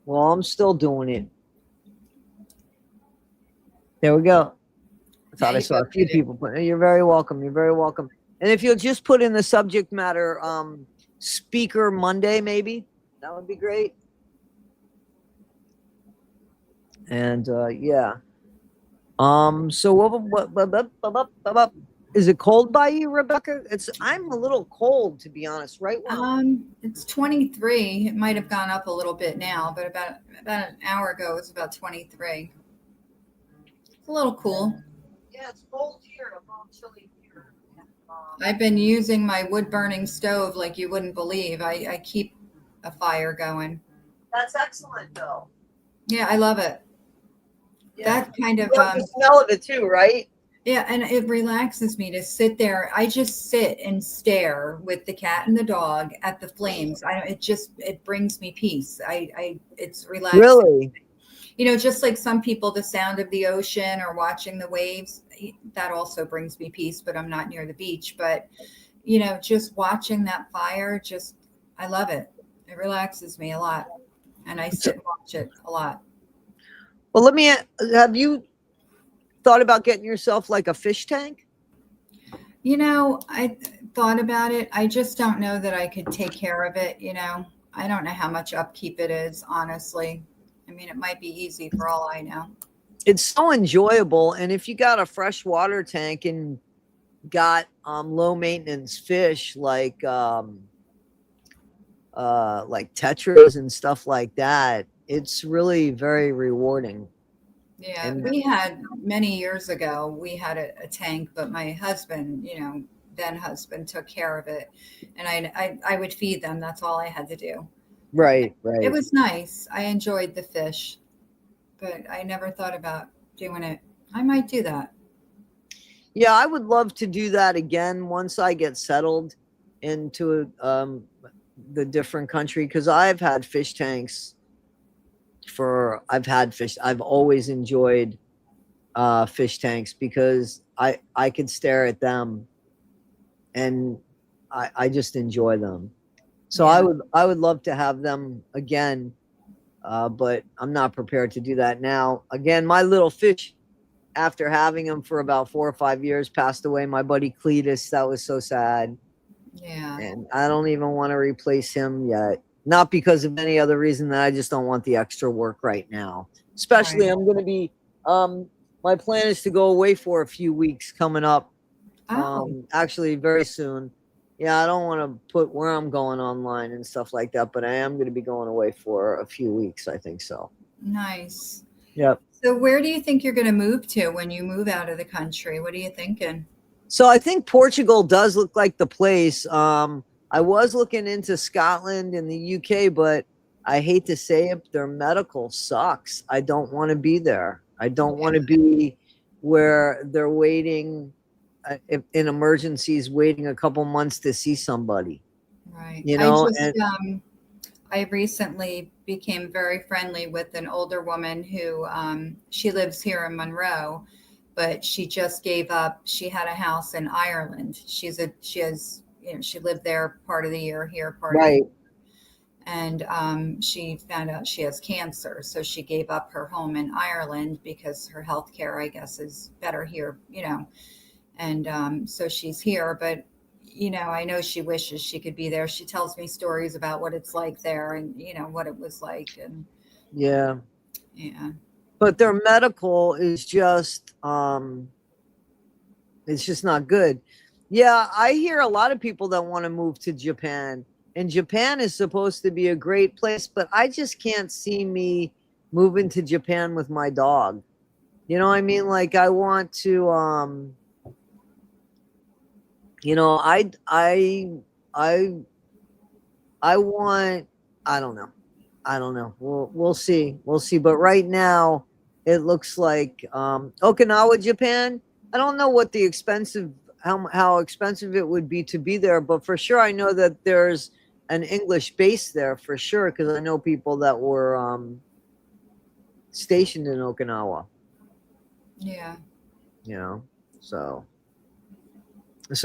Well, I'm still doing it. There we go. I thought I saw a few people put. You're very welcome. You're very welcome. And if you'll just put in the subject matter, speaker Monday, maybe that would be great. And yeah. So what is it cold by you, Rebecca? I'm a little cold, to be honest. Right. It's 23. It might have gone up a little bit now, but about an hour ago it was about 23. It's a little cool. Yeah, it's cold here. A little chilly here. I've been using my wood burning stove like you wouldn't believe. I keep a fire going. That's excellent, though. Yeah, I love it. Yeah. That kind of the smell of it too, right? Yeah, and it relaxes me to sit there. I just sit and stare with the cat and the dog at the flames. It brings me peace. It's relaxing. Really? Just like some people, the sound of the ocean or watching the waves, that also brings me peace, but I'm not near the beach. But, just watching that fire, I love it. It relaxes me a lot. And I sit and watch it a lot. Well, have you thought about getting yourself like a fish tank? I thought about it. I just don't know that I could take care of it. I don't know how much upkeep it is, honestly. I mean, it might be easy for all I know. It's so enjoyable. And if you got a fresh water tank and got low maintenance fish like tetras and stuff like that, it's really very rewarding. Yeah, And we had many years ago, we had a tank, but my husband, then husband took care of it. And I would feed them. That's all I had to do. right, It right. was nice. I enjoyed the fish, but I never thought about doing it. I might do that. Yeah, I would love to do that again once I get settled into the different country, because I've had fish tanks I've had fish. I've always enjoyed fish tanks because I could stare at them, and I just enjoy them. So Yeah. I would love to have them again, but I'm not prepared to do that now. Again, my little fish, after having him for about 4 or 5 years, passed away. My buddy Cletus, that was so sad, Yeah. and I don't even want to replace him yet. Not because of any other reason, that I just don't want the extra work right now. Especially, Right. I'm going to be. My plan is to go away for a few weeks coming up. Oh, Actually, very soon. Yeah, I don't want to put where I'm going online and stuff like that, but I am going to be going away for a few weeks. I think so. nice. Yep. So where do you think you're going to move to when you move out of the country? What are you thinking? So I think Portugal does look like the place. I was looking into Scotland and the UK, but I hate to say it, their medical sucks. I don't want to be there. I don't want to be where they're waiting in emergencies, waiting a couple months to see somebody. Right. You know, and I recently became very friendly with an older woman who she lives here in Monroe, but she just gave up. She had a house in Ireland. She has, she lived there part of the year, here part of the year. right, And she found out she has cancer. So she gave up her home in Ireland because her health care, I guess, is better here, And so she's here, but I know she wishes she could be there. She tells me stories about what it's like there and what it was like, and yeah. yeah, But their medical is just it's just not good. Yeah, I hear a lot of people that want to move to Japan, and Japan is supposed to be a great place, but I just can't see me moving to Japan with my dog. You know what I mean? Like, I want to you know, I I want, I don't know. I don't know. We'll see. We'll see. But right now, it looks like Okinawa, Japan. I don't know what the expensive how expensive it would be to be there, but for sure I know that there's an English base there for sure, because I know people that were stationed in Okinawa. yeah, You know, so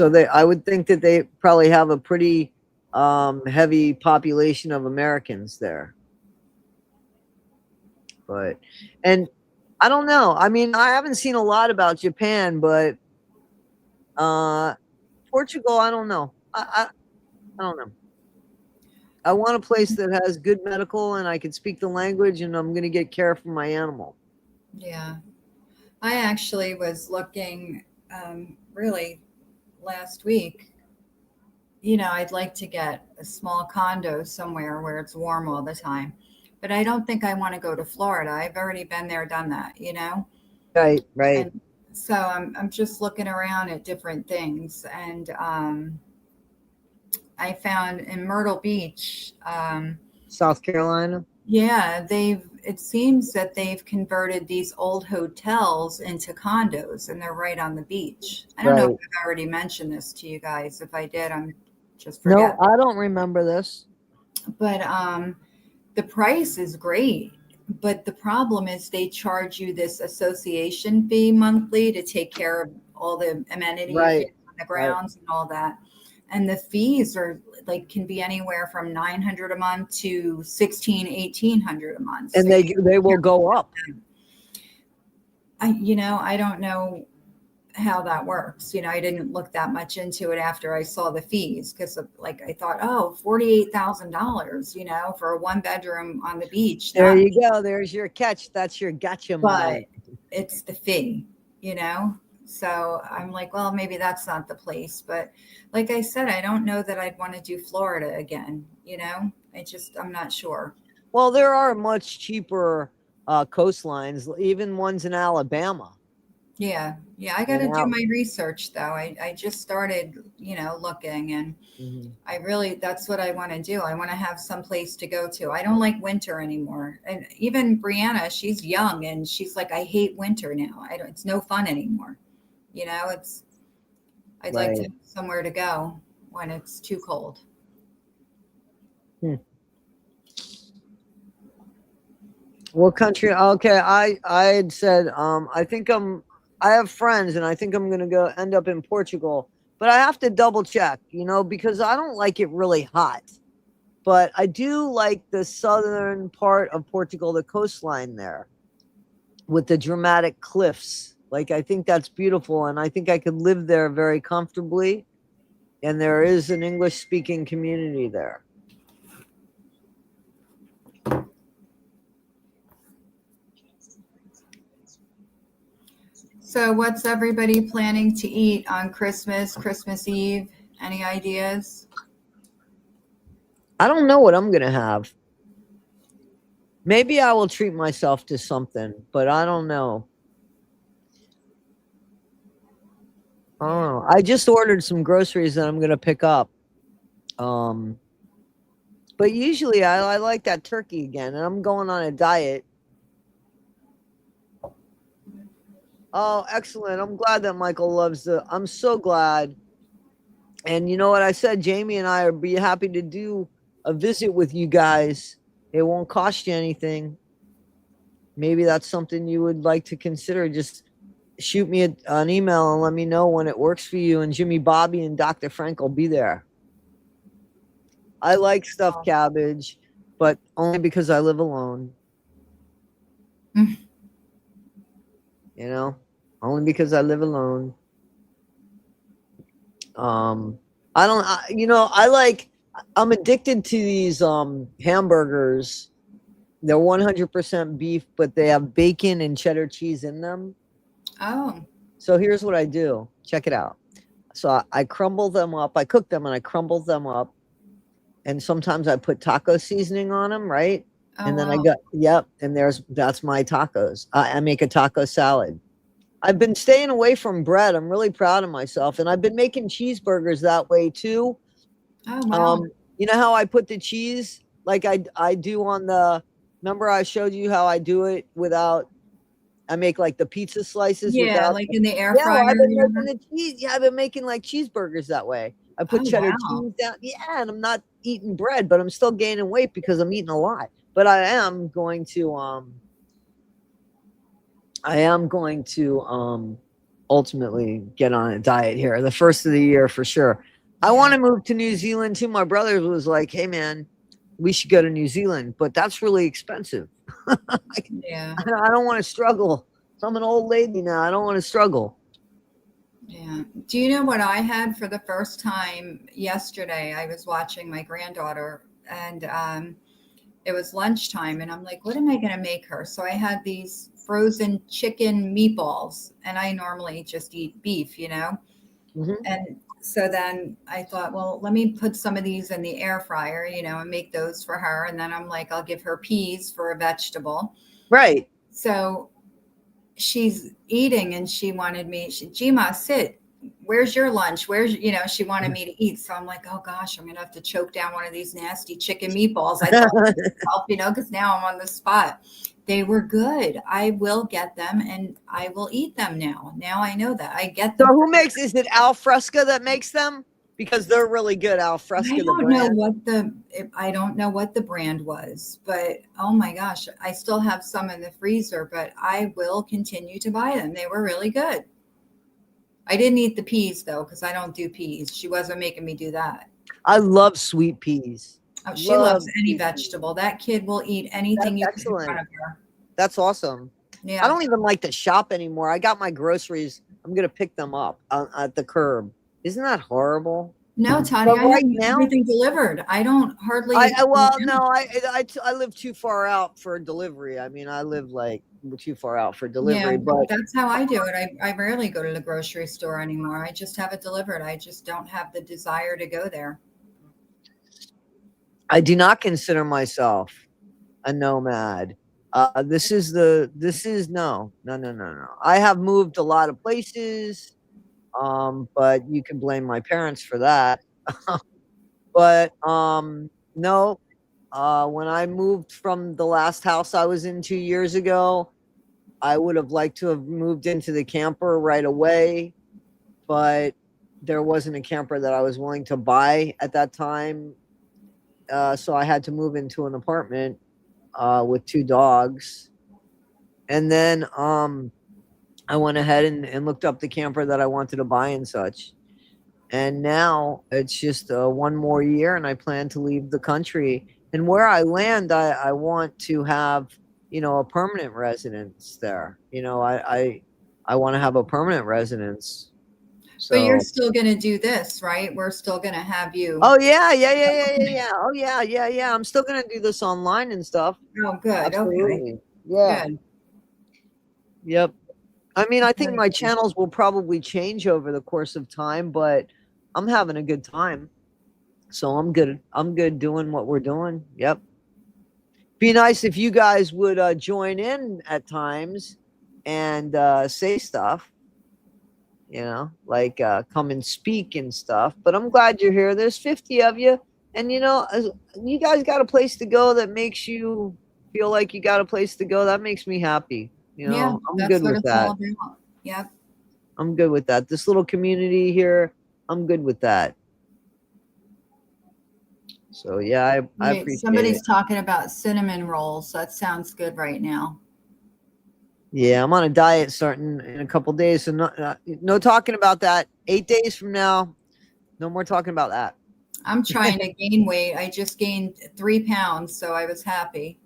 they, I would think that they probably have a pretty heavy population of Americans there. But and I don't know. I mean, I haven't seen a lot about Japan, but uh Portugal, I don't know. I don't know. I want a place that has good medical and I can speak the language and I'm going to get care from my animal. yeah. I actually was looking really last week. I'd like to get a small condo somewhere where it's warm all the time, but I don't think I want to go to Florida. I've already been there, done that. Right, right. And so I'm just looking around at different things, and I found in Myrtle Beach, South Carolina. yeah, it seems that they've converted these old hotels into condos, and they're right on the beach. I don't know if Right. I've already mentioned this to you guys. If I did, I'm just No, forget. I don't remember this. But the price is great. But the problem is they charge you this association fee monthly to take care of all the amenities, Right. on the Right. grounds and all that. And the fees are like can be anywhere from 900 a month to 1800 a month. So And they will go up. I don't know how that works. I didn't look that much into it after I saw the fees because like I thought, oh, $48,000, for a one bedroom on the beach. There That you go. There's your catch. That's your gotcha But moment. it's the fee, you know? So I'm like, well, maybe that's not the place. But like I said, I don't know that I'd want to do Florida again. I'm not sure. Well, there are much cheaper coastlines, even ones in Alabama. Yeah. Yeah. I got And to do out. my research though. I just started, looking, and Mhm. that's what I want to do. I want to have some place to go to. I don't like winter anymore. And even Brianna, she's young and she's like, I hate winter now. It's no fun anymore. I'd like to Right. have somewhere to go when it's too cold. Hmm. What country? Okay, I had said I have friends and I think I'm gonna go end up in Portugal, but I have to double check, because I don't like it really hot. But I do like the southern part of Portugal, the coastline there with the dramatic cliffs. Like I think that's beautiful and I think I could live there very comfortably. And there is an English speaking community there. So, what's everybody planning to eat on Christmas Eve? Any ideas? I don't know what I'm gonna have. Maybe I will treat myself to something, but I don't know. Yeah. Oh, I just ordered some groceries that I'm gonna pick up. Um, but usually I like that turkey again, and I'm going on a diet. Oh, excellent! I'm glad that Michael loves the. I'm so glad. And you know what I said? Jamie and I would be happy to do a visit with you guys. It won't cost you anything. Maybe that's something you would like to consider. Just shoot me an email and let me know when it works for you. And Jimmy Bobby and Dr. Frank will be there. I like stuffed cabbage, but only because I live alone. You know, only because I live alone. Um, I don't. I like. I'm addicted to these hamburgers. They're 100% beef, but they have bacon and cheddar cheese in them. Oh, So here's what I do. Check it out. So I crumble them up. I cook them and I crumble them up. And sometimes I put taco seasoning on them, right? oh And then I wow. got, yep. And that's my tacos. I make a taco salad. I've been staying away from bread. I'm really proud of myself. And I've been making cheeseburgers that way too. Oh wow. Um, you know how I put the cheese like I do on the, remember I showed you how I do it without, I make like the pizza slices Yeah, without. like in the air Yeah, fryer well, I've or been whatever. making the cheese. Yeah, I've been making like cheeseburgers that way. I put Oh cheddar wow. cheese down. Yeah, and I'm not eating bread, but I'm still gaining weight because I'm eating a lot. But I am going to ultimately get on a diet here. The first of the year for sure. I Yeah. want to move to New Zealand too. My brother was like, "Hey man, we should go to New Zealand," but that's really expensive. Yeah. I don't want to struggle. So I'm an old lady now. I don't want to struggle. Yeah. Do you know what I had for the first time yesterday? I was watching my granddaughter, and it was lunchtime, and I'm like, what am I going to make her? So I had these frozen chicken meatballs, and I normally just eat beef. Mhm. And so then I thought, well, let me put some of these in the air fryer, and make those for her. And then I'm like, I'll give her peas for a vegetable. Right. So she's eating and she wanted me, Gima, sit. Where's your lunch? She wanted me to eat. So I'm like, oh gosh, I'm going to have to choke down one of these nasty chicken meatballs. I thought, because now I'm on the spot. They were good. I will get them and I will eat them now. Now I know that I get So them. is it Al Fresca that makes them? Because they're really good, Al Fresca, the brand. I don't know what the brand was, but oh my gosh, I still have some in the freezer, but I will continue to buy them. They were really good. I didn't eat the peas though, because I don't do peas. She wasn't making me do that. I love sweet peas. Oh, she loves Love any sweet peas. vegetable. That kid will eat anything That's you put in front excellent. of her. That's awesome. I Yeah. don't even like to shop anymore. I got my groceries. I'm gonna pick them up at the curb. Isn't that horrible? No, Toddie, But I have right now, everything delivered. I don't hardly I go well, out. no, I live too far out for delivery. I mean, I live like too far out for Yeah, delivery. But that's how I do it. I rarely go to the grocery store anymore. I just have it delivered. I just don't have the desire to go there. I do not consider myself a nomad. This is no. I have moved a lot of places, but you can blame my parents for that. But no, when I moved from the last house I was in 2 years ago, I would have liked to have moved into the camper right away, but there wasn't a camper that I was willing to buy at that time. So I had to move into an apartment with two dogs. And then I went ahead and looked up the camper that I wanted to buy and such. And now it's just one more year, and I plan to leave the country. And where I land, I want to have, a permanent residence there. I want to have a permanent residence. But you're So, still going to do this, right? We're still going to have you. oh yeah. Oh yeah. I'm still gonna do this online and stuff. Oh, good. Okay. Absolutely. Yeah. Good. Yep. I mean, I think Very my good. channels will probably change over the course of time, but I'm having a good time. So I'm good. I'm good doing what we're doing. Yep. Be nice if you guys would join in at times and say stuff, like come and speak and stuff. But I'm glad you're here. There's 50 of you. And, you guys got a place to go that makes you feel like you got a place to go. That makes me happy. Yeah, I'm that's good what with it's all that. about. Yep. I'm good with that. This little community here, I'm good with that. So yeah, I Right. appreciate it. Somebody's talking about cinnamon rolls. That sounds good right now. Yeah, I'm on a diet starting in a couple days, so no talking about that. 8 days from now, no more talking about that. I'm trying to gain weight. I just gained 3 pounds, so I was happy.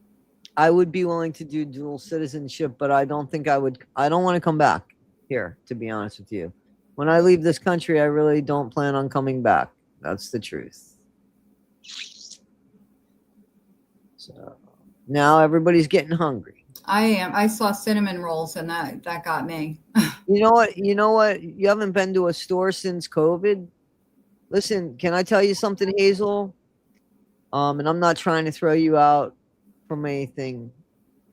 I would be willing to do dual citizenship, but I don't think I would. I don't want to come back here, to be honest with you. When I leave this country, I really don't plan on coming back. That's the truth. So now everybody's getting hungry. I am. I saw cinnamon rolls, and that got me. You know what? You know what? You haven't been to a store since COVID. Listen, can I tell you something, Hazel? And I'm not trying to throw you out from anything.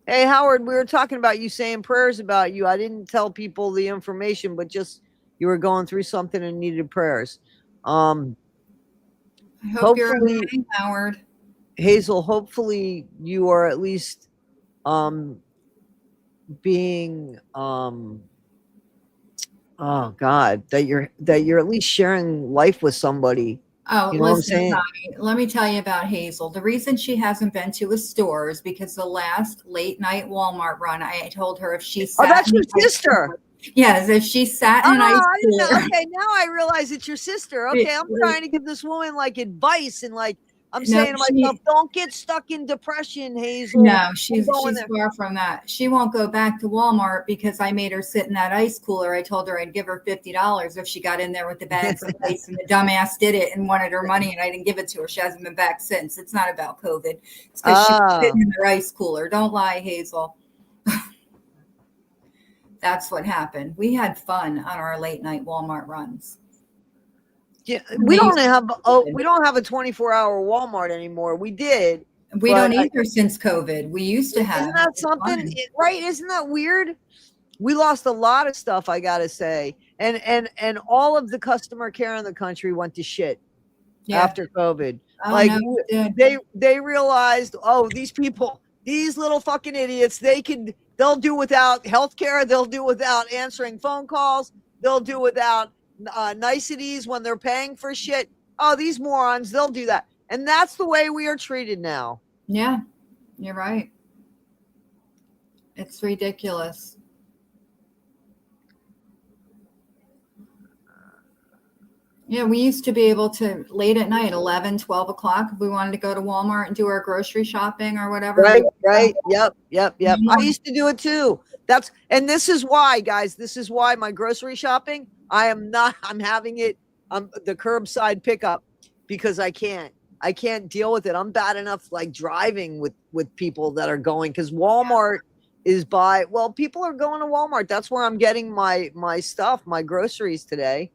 Hey, Howard, we were talking about you saying prayers about you. I didn't tell people the information, but just you were going through something and needed prayers. I hope you're Hopefully, okay, Howard. Hazel, hopefully you are at least being oh God, that you're at least sharing life with somebody. Oh, You know what I'm listen, saying? Toddie, let me tell you about Hazel. The reason she hasn't been to a store is because the last late night Walmart run, I told her if she Oh, sat that's in your an ice sister. cooler. Yes, if she sat Oh, in an ice I didn't know. cooler. Okay, now I realize it's your sister. Okay, I'm trying to give this woman like advice and like I'm No, saying to myself, don't get stuck in depression, Hazel. no, I'm going she's there. far from that. She won't go back to Walmart because I made her sit in that ice cooler. I told her I'd give her $50 if she got in there with the bags of ice, and the dumbass did it and wanted her money, and I didn't give it to her. She hasn't been back since. It's not about COVID. It's because she was Ah, sitting in her ice cooler. Don't lie, Hazel. That's what happened. We had fun on our late night Walmart runs. yeah. Amazing. We don't have a 24-hour Walmart anymore. We did, We but don't either since COVID. We used to have. isn't It that was something? fun. Right? Isn't that weird? We lost a lot of stuff, I gotta say, and all of the customer care in the country went to shit Yeah. after COVID. Oh Like no, it did. they realized, oh, these people, these little fucking idiots, they'll do without healthcare, they'll do without answering phone calls, they'll do without niceties when they're paying for shit. Oh, these morons, they'll do that. And that's the way we are treated now. Yeah, you're right. It's ridiculous. Yeah, we used to be able to late at night, 11, 12 o'clock, if we wanted to go to Walmart and do our grocery shopping or whatever. Right, we would right. go. Yep. I used to do it too. And this is why, guys, this is why my grocery shopping, I'm having it the curbside pickup because I can't deal with it. I'm bad enough like driving with people that are going because Walmart is well, people are going to Walmart. That's where I'm getting my stuff, my groceries today.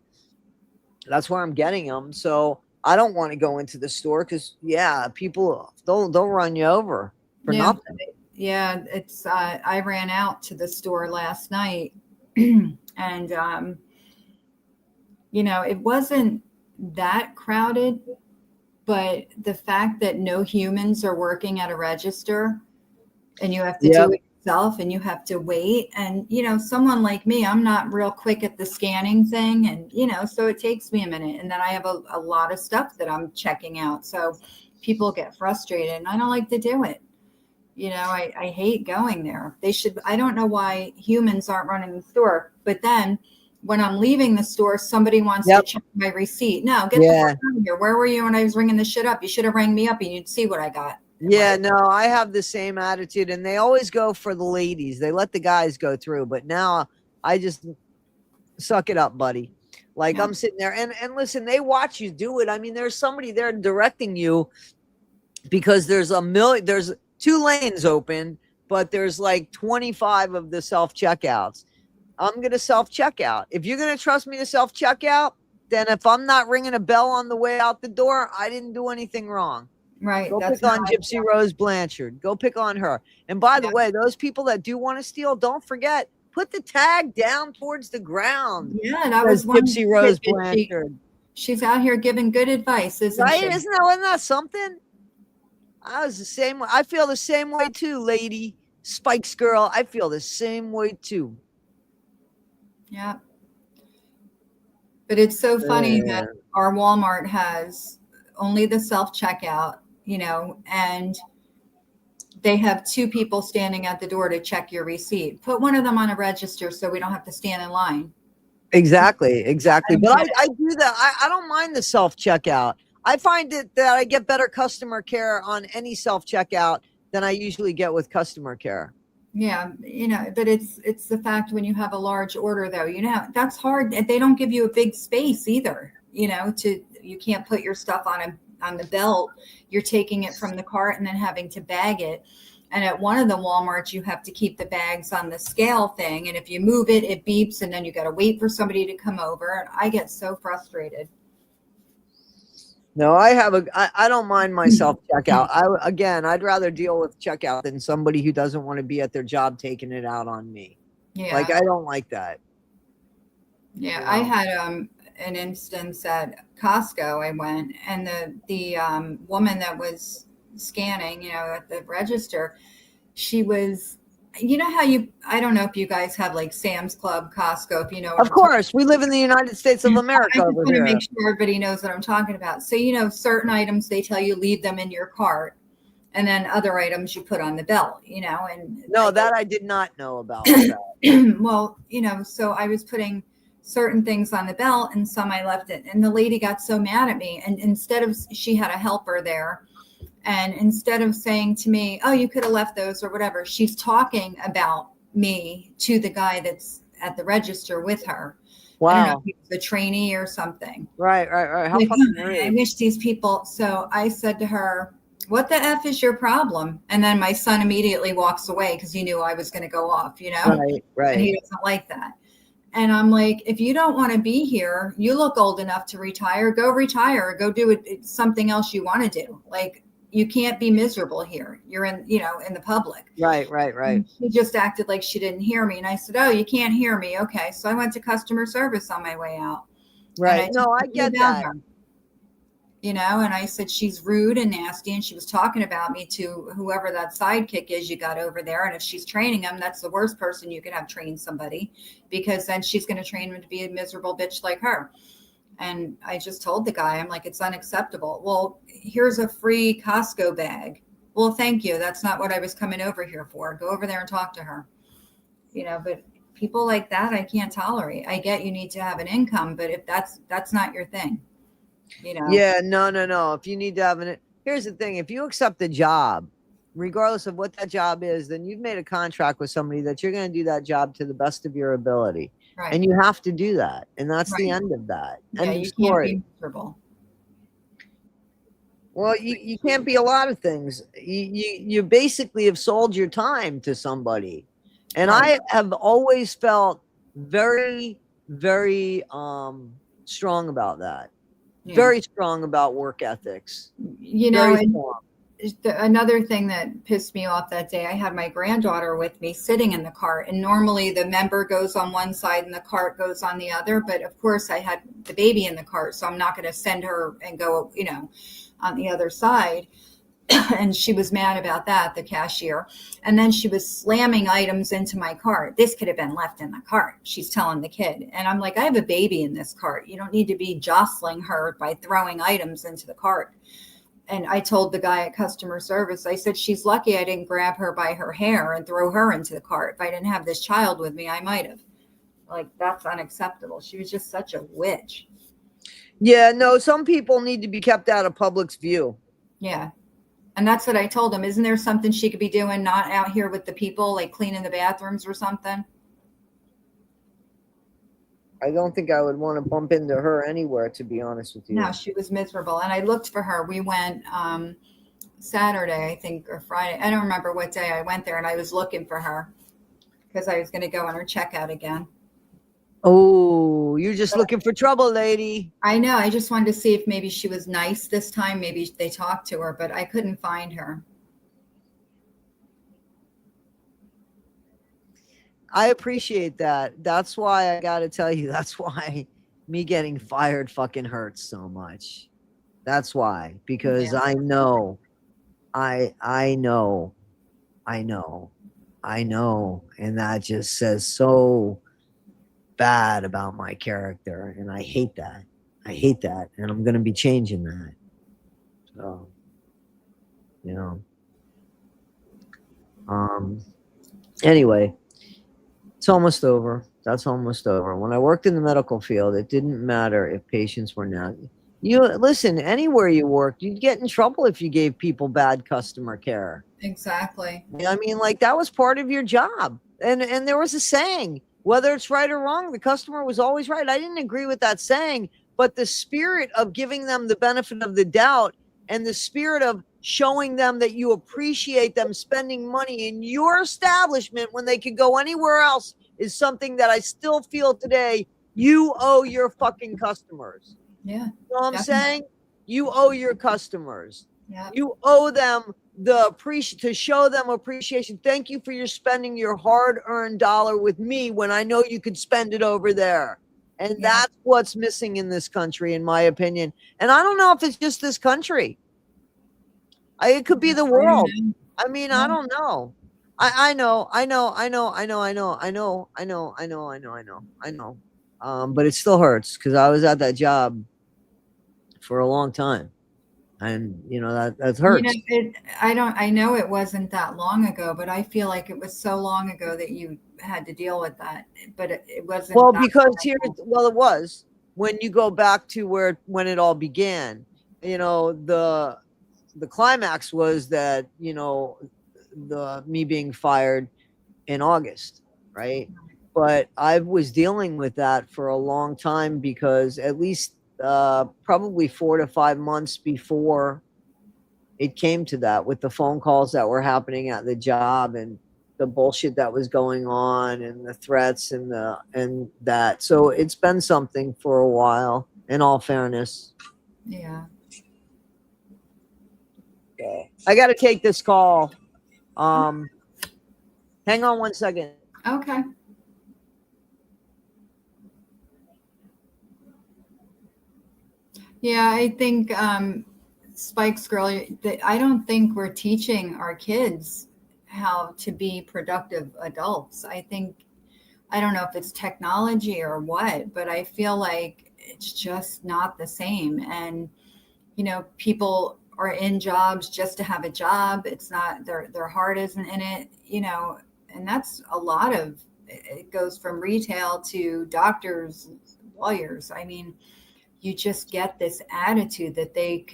That's where I'm getting them. So I don't want to go into the store because yeah, people they'll run you over for Yeah. nothing. Yeah. It's, I ran out to the store last night and, it wasn't that crowded, but the fact that no humans are working at a register and you have to Yep. do it yourself and you have to wait. And, someone like me, I'm not real quick at the scanning thing. And, so it takes me a minute. And then I have a lot of stuff that I'm checking out. So people get frustrated and I don't like to do it. I hate going there. I don't know why humans aren't running the store. But then when I'm leaving the store, somebody wants to check my receipt. No, get the fuck out of here. Where were you when I was ringing the shit up? You should have rang me up and you'd see what I got. Yeah, no, I have the same attitude, and they always go for the ladies. They let the guys go through, but now I just suck it up, buddy. Like I'm sitting there and listen, they watch you do it. I mean, there's somebody there directing you because there's there's 2 lanes open, but there's like 25 of the self-checkouts. I'm going to self-checkout. If you're going to trust me to self-checkout, then if I'm not ringing a bell on the way out the door, I didn't do anything wrong. Right. Go pick on Gypsy Rose Blanchard. Go pick on her. And by the way, those people that do want to steal, don't forget, put the tag down towards the ground. Yeah, that was Gypsy Rose Blanchard. She's out here giving good advice, isn't she? Isn't that something? I was the same way. I feel the same way too, lady. Spikes girl. I feel the same way too. Yeah. But it's so funny that our Walmart has only the self-checkout, and they have 2 people standing at the door to check your receipt. Put one of them on a register so we don't have to stand in line. Exactly. But I do that. I don't mind the self-checkout. I find that I get better customer care on any self-checkout than I usually get with customer care. Yeah, but it's the fact when you have a large order though, that's hard. They don't give you a big space either, you can't put your stuff on the belt. You're taking it from the cart and then having to bag it. And at one of the Walmarts, you have to keep the bags on the scale thing. And if you move it, it beeps and then you got to wait for somebody to come over. And I get so frustrated. No, I don't mind myself checkout. I'd rather deal with checkout than somebody who doesn't want to be at their job taking it out on me. Yeah. Like, I don't like that. Yeah. I had, an instance at Costco. I went and the woman that was scanning, at the register, she was, how I don't know if you guys have like Sam's Club, Costco, if Of course, we live in the United States of America. I just want to make sure everybody knows what I'm talking about. So, certain items, they tell you leave them in your cart, and then other items you put on the belt, and no, I did not know about. Well, so I was putting certain things on the belt and some I left it. And the lady got so mad at me. And she had a helper there. And instead of saying to me, oh, you could have left those or whatever, she's talking about me to the guy that's at the register with her. Wow. I don't know if he was a trainee or something. Right. How fucking I wish these people. So I said to her, what the F is your problem? And then my son immediately walks away because he knew I was going to go off, Right. And he doesn't like that. And I'm like, if you don't want to be here, you look old enough to retire, go retire, go do something else you want to do. Like, you can't be miserable here. You're in the public. Right. And she just acted like she didn't hear me. And I said, oh, you can't hear me. Okay. So I went to customer service on my way out. Right. No, I get that. Her, and I said, she's rude and nasty. And she was talking about me to whoever that sidekick is you got over there. And if she's training them, that's the worst person you could have train somebody, because then she's going to train them to be a miserable bitch like her. And I just told the guy, I'm like, it's unacceptable. Well, here's a free Costco bag. Well, thank you. That's not what I was coming over here for. Go over there and talk to her. But people like that, I can't tolerate. I get you need to have an income, but if that's not your thing, Yeah, no. If you need to have here's the thing. If you accept the job, regardless of what that job is, then you've made a contract with somebody that you're going to do that job to the best of your ability. Right. And you have to do that. And that's the end of that. Yeah, you can't be miserable. Well, you can't be a lot of things. You basically have sold your time to somebody. And Right. I have always felt very, very strong about that. Yeah. Very strong about work ethics. You know, Very and strong. another thing that pissed me off that day, I had my granddaughter with me sitting in the cart, and normally the member goes on one side and the cart goes on the other. But of course, I had the baby in the cart, so I'm not going to send her and go, on the other side. And she was mad about that, the cashier. And then she was slamming items into my cart. This could have been left in the cart, she's telling the kid. And I'm like, I have a baby in this cart. You don't need to be jostling her by throwing items into the cart. And I told the guy at customer service, I said, she's lucky I didn't grab her by her hair and throw her into the cart. If I didn't have this child with me, I might have. Like, that's unacceptable. She was just such a witch. Yeah, no, some people need to be kept out of public's view. Yeah. And that's what I told him. Isn't there something she could be doing, not out here with the people, like cleaning the bathrooms or something? I don't think I would want to bump into her anywhere, to be honest with you. No, she was miserable. And I looked for her. We went Saturday, I think, or Friday. I don't remember what day I went there, and I was looking for her because I was going to go on her checkout again. Oh, you're just looking for trouble, lady. I know. I just wanted to see if maybe she was nice this time. Maybe they talked to her, but I couldn't find her. I appreciate that. That's why I got to tell you, that's why me getting fired fucking hurts so much. That's why, because Yeah. I know, I know, and that just says so bad about my character, and I hate that. And I'm going to be changing that. So, anyway, it's almost over. That's almost over. When I worked in the medical field, it didn't matter if patients were not. You listen, anywhere you worked, you'd get in trouble if you gave people bad customer care. Exactly. I mean, like, that was part of your job. And there was a saying, whether it's right or wrong, the customer was always right. I didn't agree with that saying, but the spirit of giving them the benefit of the doubt and the spirit of showing them that you appreciate them spending money in your establishment when they could go anywhere else is something that I still feel today. You owe your fucking customers. Yeah. You know what I'm Definitely. saying? You owe your customers. Yeah. You owe them to show them appreciation. Thank you for your spending your hard-earned dollar with me when I know you could spend it over there. And Yeah. that's what's missing in this country, in my opinion. And I don't know if it's just this country. It could be the world. I mean, I don't know. I know. But it still hurts because I was at that job for a long time. And that hurts. I know it wasn't that long ago, but I feel like it was so long ago that you had to deal with that. But it wasn't. Well, that because long ago. it was when you go back to when it all began. The climax was that the me being fired in August, right? But I was dealing with that for a long time because at least probably 4 to 5 months before it came to that, with the phone calls that were happening at the job and the bullshit that was going on and the threats and that. So it's been something for a while, in all fairness. Yeah. I got to take this call. Hang on one second. Okay. Yeah, I think Spike's girl, I don't think we're teaching our kids how to be productive adults. I don't know if it's technology or what, but I feel like it's just not the same. And, people are in jobs just to have a job. It's not, their heart isn't in it, and that's a lot of, it goes from retail to doctors, lawyers. I mean, you just get this attitude that they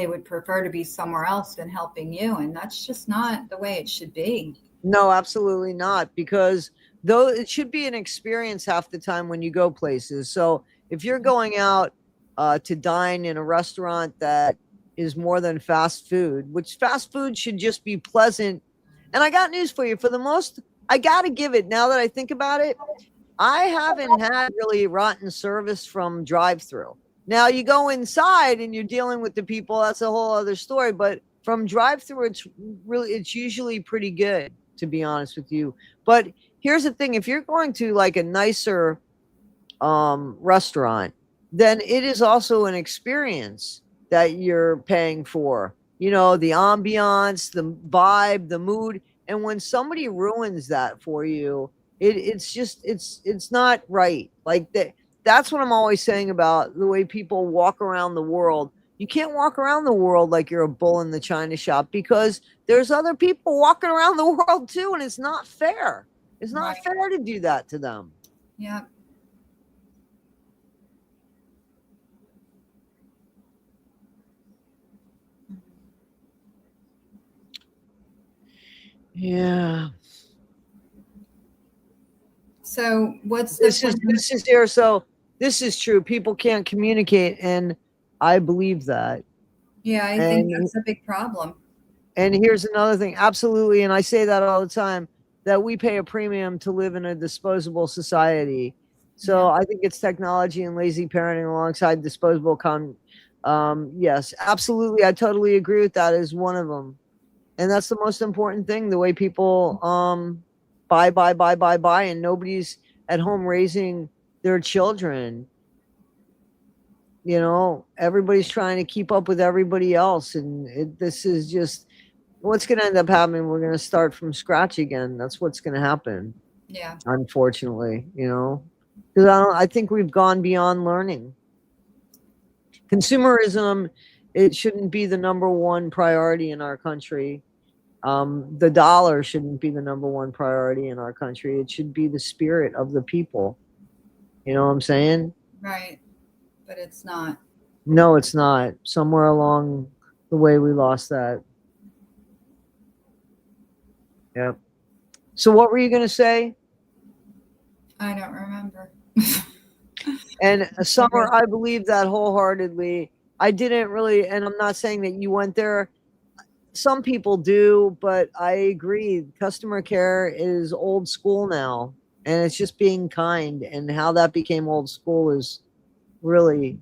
would prefer to be somewhere else than helping you. And that's just not the way it should be. No, absolutely not. Because though it should be an experience half the time when you go places. So if you're going out to dine in a restaurant that is more than fast food, which fast food should just be pleasant. And I got news for you. For the most I got to give it, now that I think about it, I haven't had really rotten service from drive-through. Now you go inside and you're dealing with the people, that's a whole other story, but from drive-through it's usually pretty good, to be honest with you. But here's the thing, if you're going to like a nicer restaurant, then it is also an experience that you're paying for. You know, the ambiance, the vibe, the mood. And when somebody ruins that for you, it's not right. Like that's what I'm always saying about the way people walk around the world. You can't walk around the world like you're a bull in the china shop, because there's other people walking around the world too, and it's not fair. It's not Right. fair to do that to them. Yeah. Yeah. So what's the plan? This is there. So this is true. People can't communicate, and I believe that. Yeah, I think And that's a big problem. here's another thing. Absolutely, and I say that all the time, that we pay a premium to live in a disposable society. Yeah. So I think it's technology and lazy parenting alongside disposable yes, absolutely. I totally agree with that as one of them. And that's the most important thing, the way people buy, and nobody's at home raising their children. You know, everybody's trying to keep up with everybody else, and this is just what's going to end up happening. We're going to start from scratch again. That's what's going to happen, Yeah. unfortunately. You know, because I think we've gone beyond learning. Consumerism, it shouldn't be the number one priority in our country. The dollar shouldn't be the number one priority in our country. It should be the spirit of the people. You know what I'm saying? Right. But it's not. No, it's not. Somewhere along the way, we lost that. Yep. So, what were you going to say? I don't remember. And Summer, I believe that wholeheartedly. I didn't really, and I'm not saying that you went there. Some people do, but I agree. Customer care is old school now, and it's just being kind. And how that became old school is really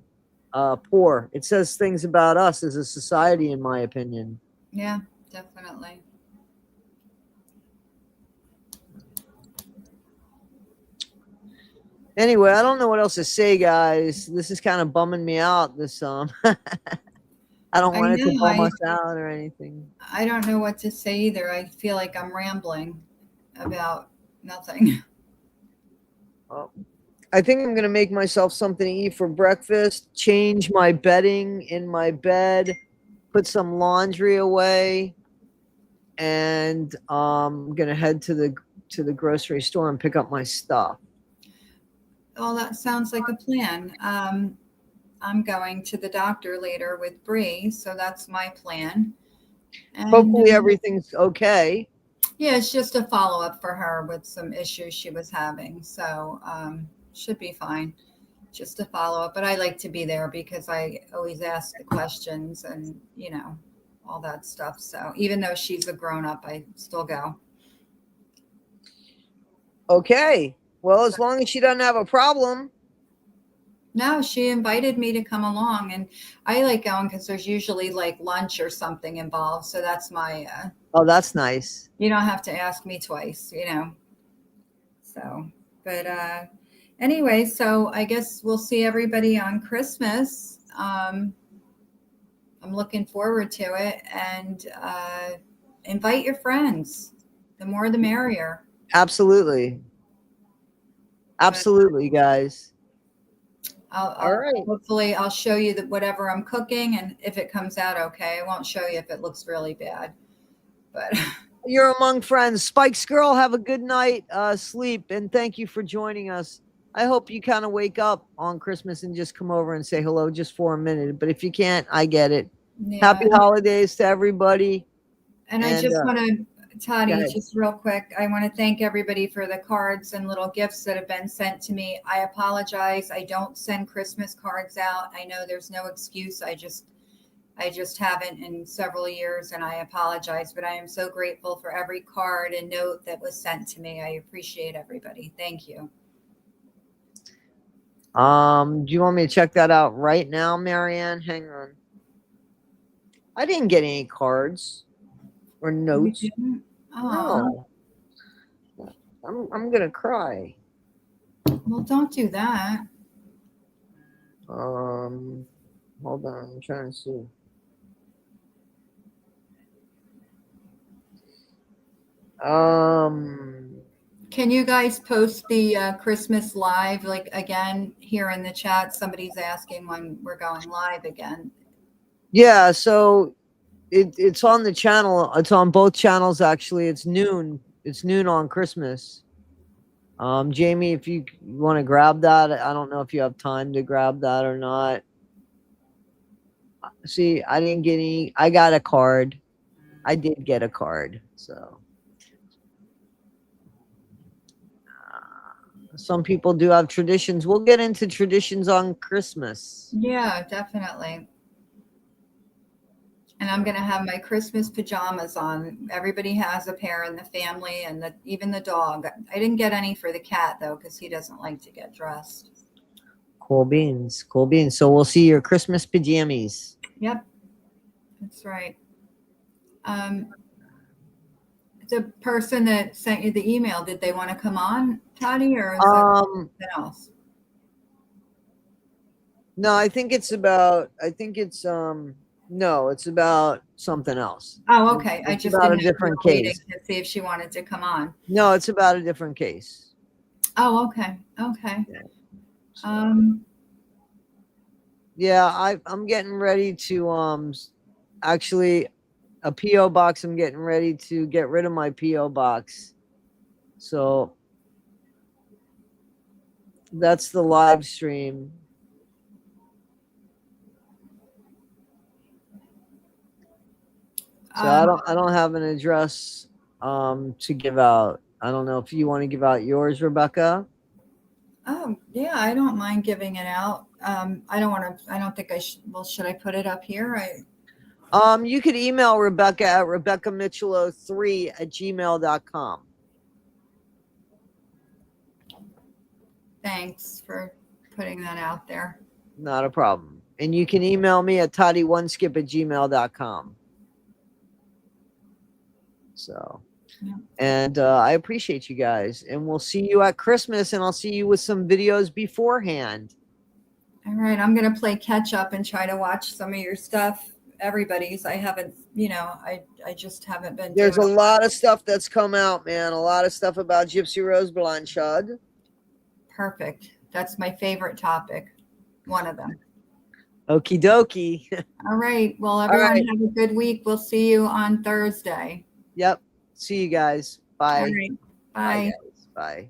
poor. It says things about us as a society, in my opinion. Yeah, definitely. Anyway, I don't know what else to say, guys. This is kind of bumming me out. This I don't I want it to know. bum us out or anything. I don't know what to say either. I feel like I'm rambling about nothing. Well, I think I'm gonna make myself something to eat for breakfast. Change my bedding in my bed. Put some laundry away, and I'm gonna head to the grocery store and pick up my stuff. Well, that sounds like a plan. I'm going to the doctor later with Bree, so that's my plan. And Hopefully everything's okay. yeah, it's just a follow up for her with some issues she was having. So should be fine. Just a follow up. But I like to be there because I always ask the questions and, all that stuff. So even though she's a grown up, I still go. Okay. Well, as long as she doesn't have a problem. No, she invited me to come along, and I like going because there's usually like lunch or something involved. So that's my, Oh, that's nice. you don't have to ask me twice, So, but anyway, so I guess we'll see everybody on Christmas. I'm looking forward to it, and invite your friends. The more, the merrier. Absolutely. Absolutely, guys. All right. Hopefully I'll show you that whatever I'm cooking, and if it comes out okay. I won't show you if it looks really bad, but You're among friends. Spike's girl, have a good night, sleep, and thank you for joining us. I hope you kind of wake up on Christmas and just come over and say hello just for a minute. But if you can't, I get it. yeah. Happy holidays to everybody. And I just want to, go Toddie, ahead. just real quick, I want to thank everybody for the cards and little gifts that have been sent to me. I apologize. I don't send Christmas cards out. I know there's no excuse. I just I just haven't in several years, and I apologize, but I am so grateful for every card and note that was sent to me. I appreciate everybody. Thank you. Do you want me to check that out right now, Marianne? Hang on. I didn't get any cards or You notes. didn't? Oh, No. I'm gonna cry. well, don't do that. Hold on, I'm trying to see. Can you guys post the Christmas live, like again here in the chat? Somebody's asking when we're going live again. Yeah, so it's on the channel. It's on both channels actually. It's noon. It's noon on Christmas. Jamie, if you want to grab that, I don't know if you have time to grab that or not. See, I didn't get any. I got a card. I did get a card. So some people do have traditions. We'll get into traditions on Christmas. Yeah, definitely. And I'm going to have my Christmas pajamas on. Everybody has a pair in the family, and even the dog. I didn't get any for the cat, though, because he doesn't like to get dressed. Cool beans. Cool beans. So we'll see your Christmas pajamas. Yep, that's right. The person that sent you the email, did they want to come on, Toddie, or is that something else? No, I think it's no, it's about something else. Oh, okay. I It's just about didn't a know if you different were waiting case. to see if she wanted to come on. No, it's about a different case. Oh, okay. Okay. Yeah, I'm getting ready to actually a PO box. I'm getting ready to get rid of my PO box. So that's the live stream. So I don't have an address to give out. I don't know if you want to give out yours, Rebecca. Oh, yeah, I don't mind giving it out. I don't think I should. Well, should I put it up here? You could email Rebecca at RebeccaMitchelo3@gmail.com. Thanks for putting that out there. Not a problem. And you can email me at toddie1skip@gmail.com. So, Yeah. and I appreciate you guys. And we'll see you at Christmas, and I'll see you with some videos beforehand. All right, I'm going to play catch up and try to watch some of your stuff. Everybody's. I haven't, I just haven't been. There's a lot of stuff that's come out, man. A lot of stuff about Gypsy Rose Blanchard. Perfect. That's my favorite topic. One of them. Okie dokie. All right. Well, everyone have a good week. We'll see you on Thursday. Yep. See you guys. Bye. All right. Bye. Bye, guys. Bye.